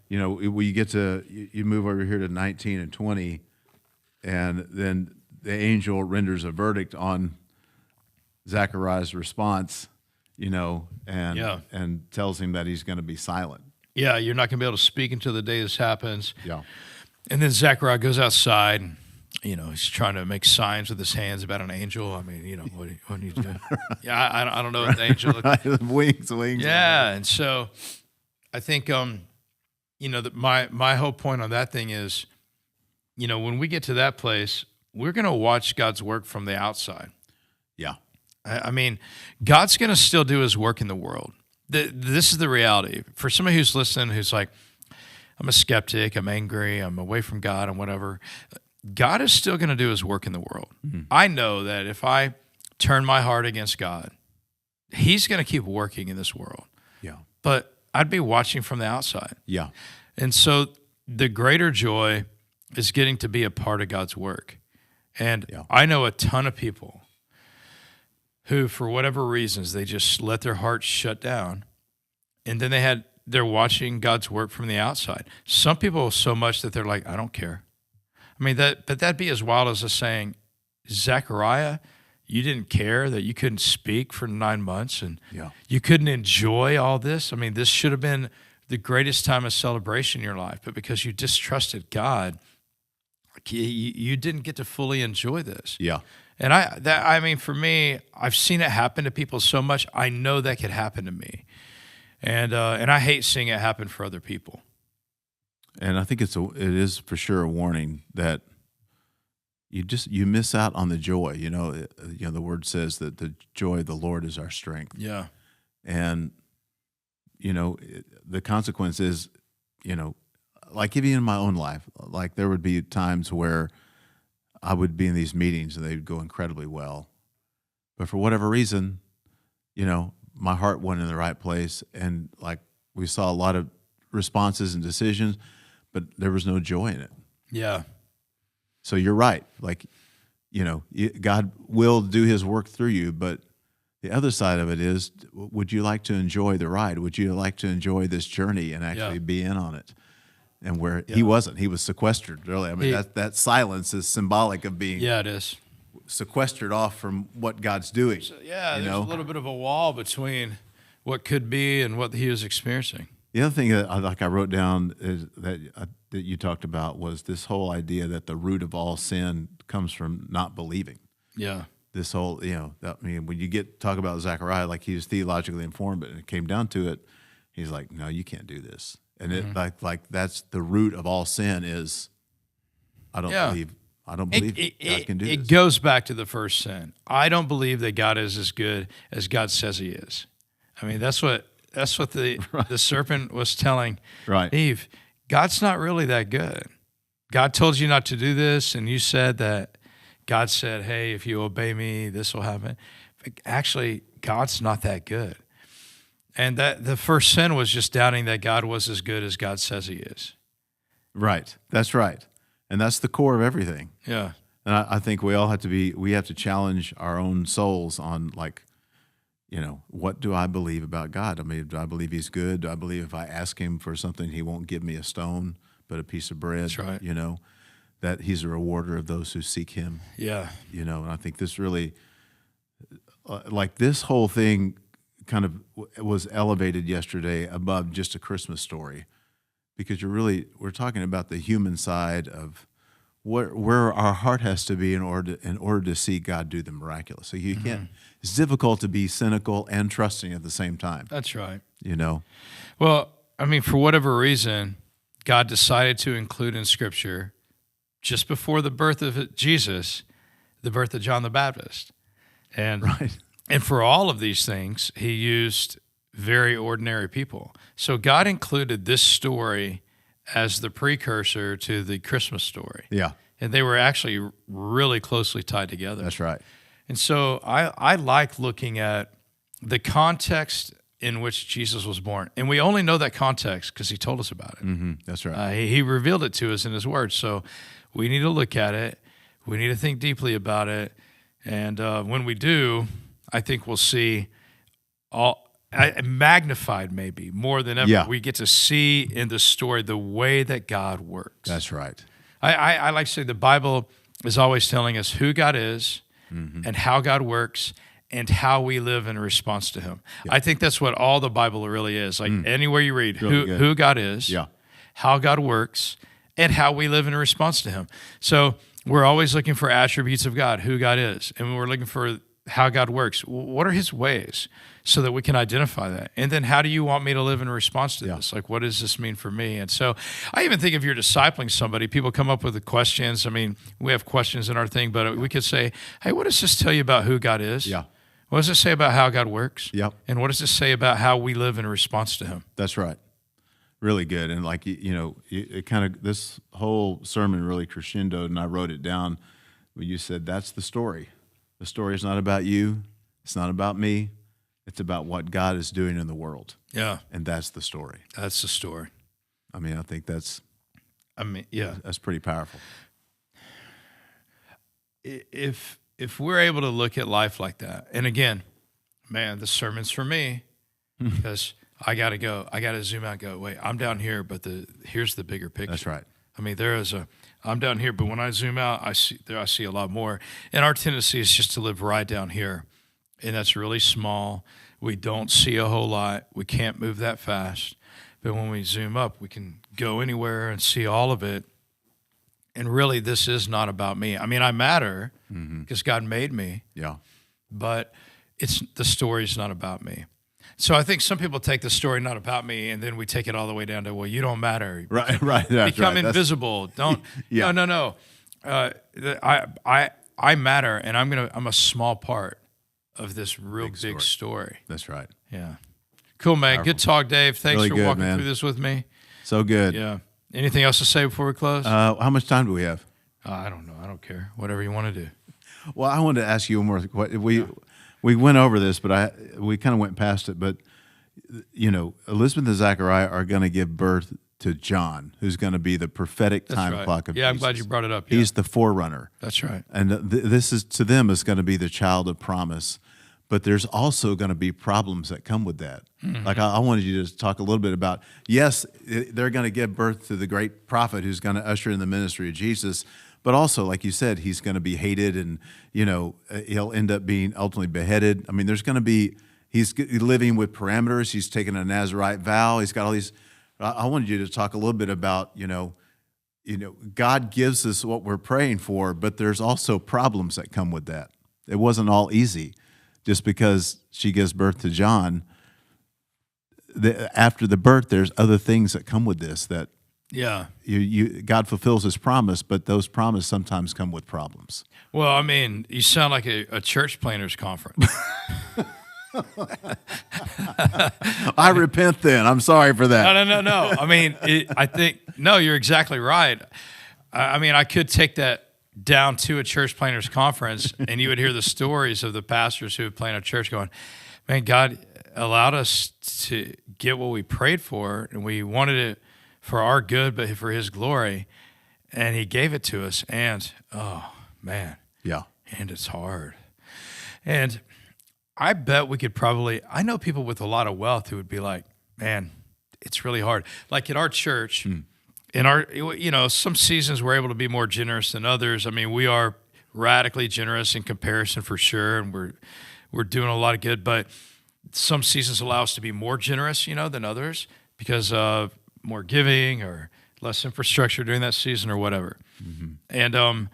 Speaker 2: we get to, you move over here to 19 and 20, and then the angel renders a verdict on Zechariah's response, and tells him that he's going to be silent.
Speaker 1: Yeah, you're not going to be able to speak until the day this happens.
Speaker 2: Yeah.
Speaker 1: And then Zechariah goes outside, and, he's trying to make signs with his hands about an angel. What are you doing? Yeah, I don't know what the angel looked like.
Speaker 2: wings.
Speaker 1: Yeah, and so I think, that my whole point on that thing is, when we get to that place, we're going to watch God's work from the outside.
Speaker 2: Yeah.
Speaker 1: God's going to still do his work in the world. This is the reality. For somebody who's listening, who's like, I'm a skeptic, I'm angry, I'm away from God, and whatever, God is still going to do his work in the world. I know that if I turn my heart against God, he's going to keep working in this world.
Speaker 2: Yeah.
Speaker 1: But I'd be watching from the outside.
Speaker 2: Yeah.
Speaker 1: And so the greater joy is getting to be a part of God's work. And I know a ton of people who, for whatever reasons, they just let their hearts shut down, and then they're watching God's work from the outside. Some people so much that they're like, I don't care. But that'd be as wild as us saying, Zechariah, you didn't care that you couldn't speak for 9 months and you couldn't enjoy all this. This should have been the greatest time of celebration in your life, but because you distrusted God, you didn't get to fully enjoy this.
Speaker 2: Yeah.
Speaker 1: And for me, I've seen it happen to people so much. I know that could happen to me. And I hate seeing it happen for other people.
Speaker 2: And I think it is for sure a warning that you miss out on the joy. The word says that the joy of the Lord is our strength.
Speaker 1: Yeah.
Speaker 2: And the consequence is, like even in my own life, like there would be times where I would be in these meetings and they'd go incredibly well, but for whatever reason, my heart wasn't in the right place, and like we saw a lot of responses and decisions, but there was no joy in it.
Speaker 1: Yeah.
Speaker 2: So you're right. Like, God will do his work through you, but the other side of it is, would you like to enjoy the ride? Would you like to enjoy this journey and actually be in on it? And where he wasn't, he was sequestered. Really, I mean, that silence is symbolic of being
Speaker 1: it is
Speaker 2: sequestered off from what God's doing.
Speaker 1: So, there's a little bit of a wall between what could be and what he was experiencing.
Speaker 2: The other thing that I wrote down is that you talked about was this whole idea that the root of all sin comes from not believing.
Speaker 1: Yeah.
Speaker 2: This whole, when you talk about Zechariah, like he was theologically informed, but it came down to it, he's like, no, you can't do this. And it like that's the root of all sin is, I don't believe God can do this.
Speaker 1: It goes back to the first sin. I don't believe that God is as good as God says he is. I mean, that's what the serpent was telling Eve. God's not really that good. God told you not to do this, and you said that God said, hey, if you obey me, this will happen. But actually, God's not that good. And that the first sin was just doubting that God was as good as God says he is.
Speaker 2: Right. That's right. And that's the core of everything.
Speaker 1: Yeah.
Speaker 2: And I think we have to challenge our own souls on what do I believe about God? I mean, do I believe he's good? Do I believe if I ask him for something, he won't give me a stone, but a piece of bread?
Speaker 1: That's right.
Speaker 2: That he's a rewarder of those who seek him.
Speaker 1: Yeah.
Speaker 2: And I think this really, like this whole thing kind of was elevated yesterday above just a Christmas story, because we're talking about the human side of where our heart has to be in order to see God do the miraculous. So you can't. It's difficult to be cynical and trusting at the same time.
Speaker 1: That's right.
Speaker 2: Well,
Speaker 1: I mean, for whatever reason, God decided to include in Scripture, just before the birth of Jesus, the birth of John the Baptist, and for all of these things, he used very ordinary people. So God included this story as the precursor to the Christmas story.
Speaker 2: Yeah.
Speaker 1: And they were actually really closely tied together.
Speaker 2: That's right.
Speaker 1: And so I like looking at the context in which Jesus was born. And we only know that context because he told us about it.
Speaker 2: Mm-hmm. That's right.
Speaker 1: He revealed it to us in his word. So we need to look at it. We need to think deeply about it. And when we do, I think we'll see magnified maybe more than ever.
Speaker 2: Yeah.
Speaker 1: We get to see in the story the way that God works.
Speaker 2: That's right.
Speaker 1: I like to say the Bible is always telling us who God is and how God works and how we live in response to him. Yeah. I think that's what all the Bible really is. Like anywhere you read, really who God is, how God works, and how we live in response to him. So we're always looking for attributes of God, who God is, and we're looking for how God works. What are his ways so that we can identify that? And then how do you want me to live in response to this? Like, what does this mean for me? And so I even think if you're discipling somebody, people come up with the questions. I mean, we have questions in our thing, but we could say, hey, what does this tell you about who God is?
Speaker 2: Yeah.
Speaker 1: What does it say about how God works?
Speaker 2: Yep.
Speaker 1: And what does it say about how we live in response to him?
Speaker 2: That's right. Really good. And like, it kind of, this whole sermon really crescendoed, and I wrote it down when you said, that's the story. The story is not about you. It's not about me. It's about what God is doing in the world. Yeah. And that's the story.
Speaker 1: That's the story.
Speaker 2: I mean, I think that's pretty powerful.
Speaker 1: If we're able to look at life like that, and again, man, the sermon's for me because I got to go. I got to zoom out and go, wait, I'm down here, but here's the bigger picture.
Speaker 2: That's right.
Speaker 1: I mean, I'm down here, but when I zoom out, I see a lot more. And our tendency is just to live right down here, and that's really small. We don't see a whole lot. We can't move that fast. But when we zoom up, we can go anywhere and see all of it. And really, this is not about me. I mean, I matter because God made me.
Speaker 2: Yeah.
Speaker 1: But the story's not about me. So I think some people take the story not about me, and then we take it all the way down to, well, you don't matter.
Speaker 2: Right. That's
Speaker 1: Become
Speaker 2: right.
Speaker 1: invisible. Don't.
Speaker 2: Yeah.
Speaker 1: No. I matter, and I'm a small part of this real big story.
Speaker 2: That's right.
Speaker 1: Yeah. Cool, man.
Speaker 2: Powerful.
Speaker 1: Good talk, Dave. Thanks
Speaker 2: Really
Speaker 1: for
Speaker 2: good,
Speaker 1: walking
Speaker 2: man.
Speaker 1: through this with me.
Speaker 2: So good.
Speaker 1: Yeah. Anything else to say before we close?
Speaker 2: How much time do we have?
Speaker 1: I don't know. I don't care. Whatever you want to do.
Speaker 2: Well, I wanted to ask you one more. We went over this, but we kind of went past it. But Elizabeth and Zechariah are going to give birth to John, who's going to be the prophetic time clock of Jesus.
Speaker 1: Yeah, I'm glad you brought it up.
Speaker 2: He's the forerunner.
Speaker 1: That's right.
Speaker 2: And this is, to them, is going to be the child of promise. But there's also going to be problems that come with that. Mm-hmm. Like I wanted you to talk a little bit about, yes, they're going to give birth to the great prophet who's going to usher in the ministry of Jesus. But also, like you said, he's going to be hated, and he'll end up being ultimately beheaded. I mean, he's living with parameters. He's taken a Nazirite vow. He's got all these. I wanted you to talk a little bit about, God gives us what we're praying for, but there's also problems that come with that. It wasn't all easy. Just because she gives birth to John, after the birth, there's other things that come with this that.
Speaker 1: Yeah.
Speaker 2: God fulfills his promise, but those promises sometimes come with problems.
Speaker 1: Well, I mean, you sound like a church planners conference.
Speaker 2: I repent then. I'm sorry for that.
Speaker 1: No. I mean, you're exactly right. I mean, I could take that down to a church planners conference, and you would hear the stories of the pastors who have planted a church going, man, God allowed us to get what we prayed for, and we wanted it for our good, but for his glory, and he gave it to us, and oh man,
Speaker 2: yeah,
Speaker 1: and it's hard. And I bet we could I know people with a lot of wealth who would be like, man, it's really hard. Like at our church, in our, some seasons we're able to be more generous than others. I mean, we are radically generous in comparison for sure, and we're doing a lot of good, but some seasons allow us to be more generous, than others because of more giving or less infrastructure during that season or whatever. Mm-hmm. And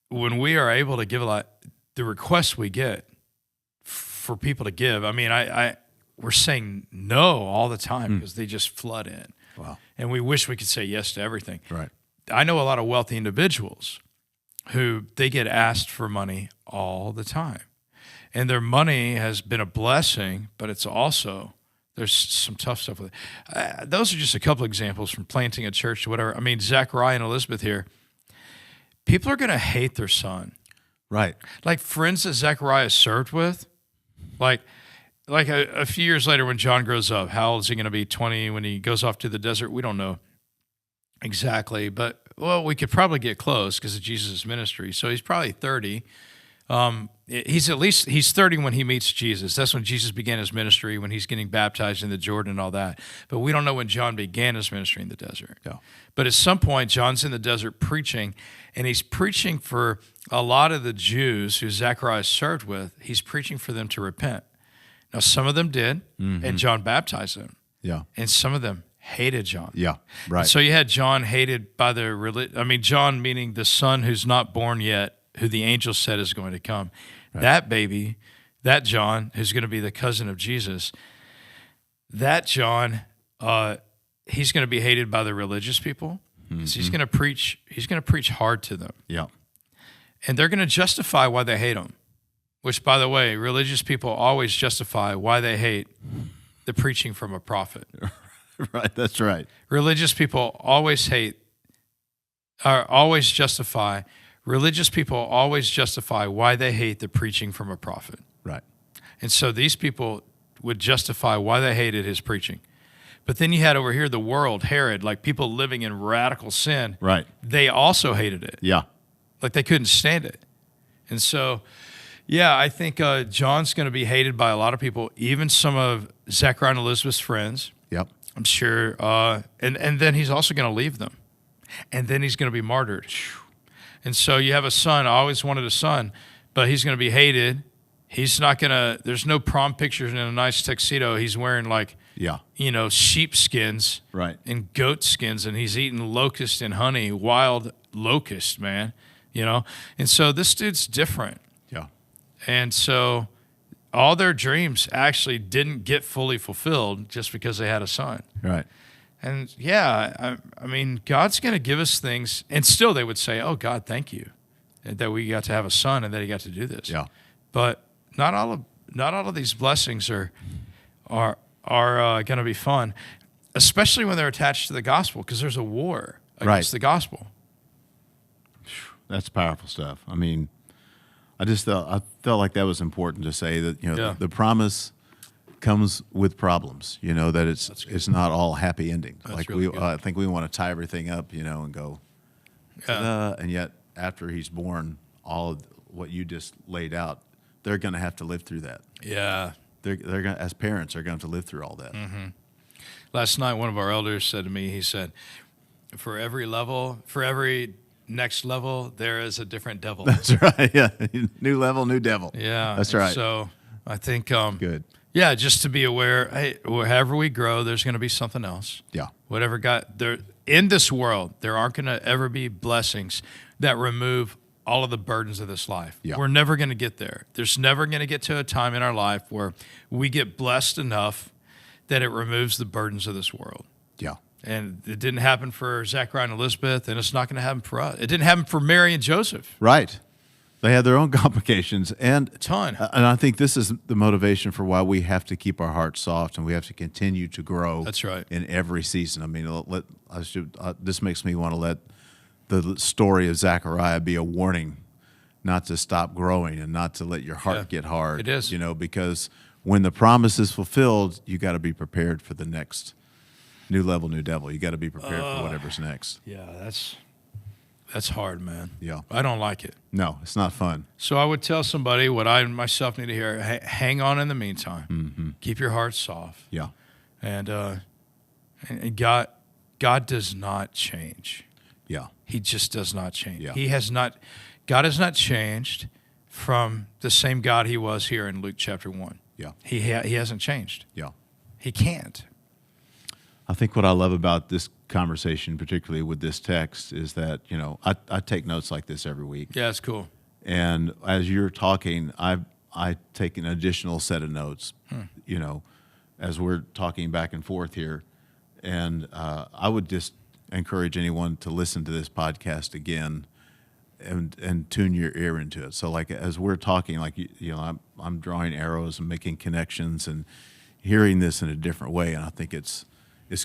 Speaker 1: when we are able to give a lot, the requests we get for people to give, I mean, we're saying no all the time because they just flood in.
Speaker 2: Wow.
Speaker 1: And we wish we could say yes to everything.
Speaker 2: Right.
Speaker 1: I know a lot of wealthy individuals who they get asked for money all the time. And their money has been a blessing, but it's also, there's some tough stuff with it. Those are just a couple examples from planting a church to whatever. I mean, Zechariah and Elizabeth here, people are going to hate their son.
Speaker 2: Right.
Speaker 1: Like friends that Zechariah served with, like a few years later when John grows up, how old is he going to be? 20 when he goes off to the desert? We don't know exactly, but well, we could probably get close because of Jesus' ministry. So he's probably 30. He's 30 when he meets Jesus. That's when Jesus began his ministry, when he's getting baptized in the Jordan and all that. But we don't know when John began his ministry in the desert.
Speaker 2: No.
Speaker 1: But at some point, John's in the desert preaching, and he's preaching for a lot of the Jews who Zechariah served with. He's preaching for them to repent. Now, some of them did, and John baptized them.
Speaker 2: Yeah.
Speaker 1: And some of them hated John.
Speaker 2: Yeah, right.
Speaker 1: And so you had John hated by John meaning the son who's not born yet, who the angel said is going to come. Right. That baby, that John, who's going to be the cousin of Jesus, that John, he's going to be hated by the religious people. Mm-hmm. So he's going to preach hard to them.
Speaker 2: Yeah.
Speaker 1: And they're going to justify why they hate him, which, by the way, religious people always justify why they hate the preaching from a prophet.
Speaker 2: Right, that's right.
Speaker 1: Religious people always justify why they hate the preaching from a prophet.
Speaker 2: Right.
Speaker 1: And so these people would justify why they hated his preaching. But then you had over here the world, Herod, like people living in radical sin.
Speaker 2: Right.
Speaker 1: They also hated it.
Speaker 2: Yeah.
Speaker 1: Like they couldn't stand it. And so, yeah, I think John's going to be hated by a lot of people, even some of Zechariah and Elizabeth's friends.
Speaker 2: Yep.
Speaker 1: I'm sure. And then he's also going to leave them. And then he's going to be martyred. And so you have a son, I always wanted a son, but he's going to be hated. He's not going to, there's no prom pictures in a nice tuxedo. He's wearing sheep skins and goat skins, and he's eating locust and honey, wild locust, man, And so this dude's different.
Speaker 2: Yeah.
Speaker 1: And so all their dreams actually didn't get fully fulfilled just because they had a son.
Speaker 2: Right.
Speaker 1: And yeah, I mean, God's going to give us things, and still they would say, "Oh God, thank you that we got to have a son and that He got to do this."
Speaker 2: Yeah.
Speaker 1: But not all of these blessings are going to be fun, especially when they're attached to the gospel, because there's a war against the gospel.
Speaker 2: That's powerful stuff. I mean, I felt like that was important to say that, the promise comes with problems, that it's not all happy ending.
Speaker 1: That's
Speaker 2: like
Speaker 1: really good.
Speaker 2: I think we want to tie everything up, and go, and yet after he's born, all of what you just laid out, they're going to have to live through that.
Speaker 1: Yeah.
Speaker 2: They're going to, as parents, are going to have to live through all that.
Speaker 1: Mm-hmm. Last night, one of our elders said to me, he said, for every next level, there is a different devil.
Speaker 2: That's right. Yeah. New level, new devil.
Speaker 1: Yeah.
Speaker 2: That's right.
Speaker 1: So I think,
Speaker 2: good.
Speaker 1: Yeah, just to be aware, hey, wherever we grow, there's going to be something else.
Speaker 2: Yeah.
Speaker 1: Whatever there in this world, there aren't going to ever be blessings that remove all of the burdens of this life.
Speaker 2: Yeah.
Speaker 1: We're never going to get there. There's never going to get to a time in our life where we get blessed enough that it removes the burdens of this world.
Speaker 2: Yeah.
Speaker 1: And it didn't happen for Zechariah and Elizabeth, and it's not going to happen for us. It didn't happen for Mary and Joseph.
Speaker 2: Right. They had their own complications, and
Speaker 1: ton.
Speaker 2: And I think this is the motivation for why we have to keep our hearts soft, and we have to continue to grow.
Speaker 1: That's right.
Speaker 2: In every season. I mean, this makes me want to let the story of Zechariah be a warning, not to stop growing and not to let your heart get hard.
Speaker 1: It is,
Speaker 2: because when the promise is fulfilled, you got to be prepared for the next new level, new devil. You got to be prepared for whatever's next.
Speaker 1: Yeah, that's hard, man.
Speaker 2: Yeah.
Speaker 1: I don't like it.
Speaker 2: No, it's not fun.
Speaker 1: So I would tell somebody what I myself need to hear. Hang on in the meantime.
Speaker 2: Mm-hmm.
Speaker 1: Keep your heart soft.
Speaker 2: Yeah.
Speaker 1: And God does not change.
Speaker 2: Yeah.
Speaker 1: He just does not change.
Speaker 2: Yeah.
Speaker 1: God has not changed from the same God He was here in Luke chapter 1.
Speaker 2: Yeah.
Speaker 1: He hasn't changed.
Speaker 2: Yeah.
Speaker 1: He can't.
Speaker 2: I think what I love about this conversation, particularly with this text, is that, I take notes like this every week.
Speaker 1: Yeah, it's cool.
Speaker 2: And as you're talking, I take an additional set of notes, as we're talking back and forth here. And I would just encourage anyone to listen to this podcast again and tune your ear into it. So like as we're talking, like, I'm drawing arrows and making connections and hearing this in a different way. And I think it's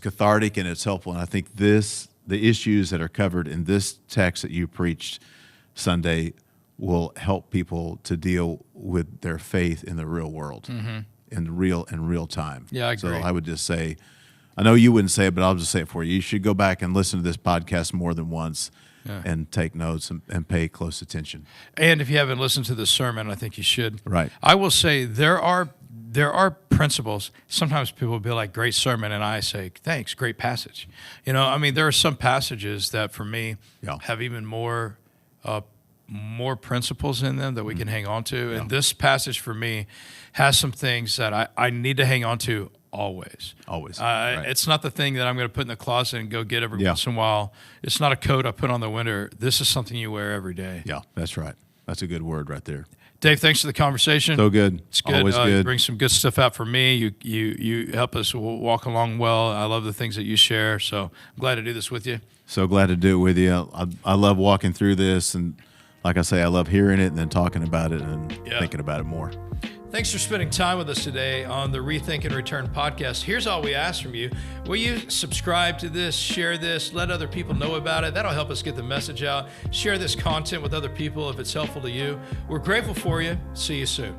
Speaker 2: cathartic and it's helpful. And I think the issues that are covered in this text that you preached Sunday will help people to deal with their faith in the real world, in real time.
Speaker 1: Yeah, I agree.
Speaker 2: So I would just say, I know you wouldn't say it, but I'll just say it for you. You should go back and listen to this podcast more than once and take notes and pay close attention.
Speaker 1: And if you haven't listened to this sermon, I think you should.
Speaker 2: Right.
Speaker 1: I will say there are principles. Sometimes people will be like, great sermon, and I say, thanks, great passage. There are some passages that for me have even more principles in them that we can hang on to. And this passage for me has some things that I need to hang on to always.
Speaker 2: Right.
Speaker 1: It's not the thing that I'm going to put in the closet and go get every once in a while. It's not a coat I put on the winter. This is something you wear every day.
Speaker 2: Yeah, that's right. That's a good word right there.
Speaker 1: Dave, thanks for the conversation.
Speaker 2: So good.
Speaker 1: It's good.
Speaker 2: Always good.
Speaker 1: You bring some good stuff out for me. You help us walk along well. I love the things that you share. So I'm glad to do this with you.
Speaker 2: So glad to do it with you. I love walking through this, and like I say, I love hearing it and then talking about it and thinking about it more.
Speaker 1: Thanks for spending time with us today on the Rethink and Return podcast. Here's all we ask from you. Will you subscribe to this, share this, let other people know about it? That'll help us get the message out. Share this content with other people if it's helpful to you. We're grateful for you. See you soon.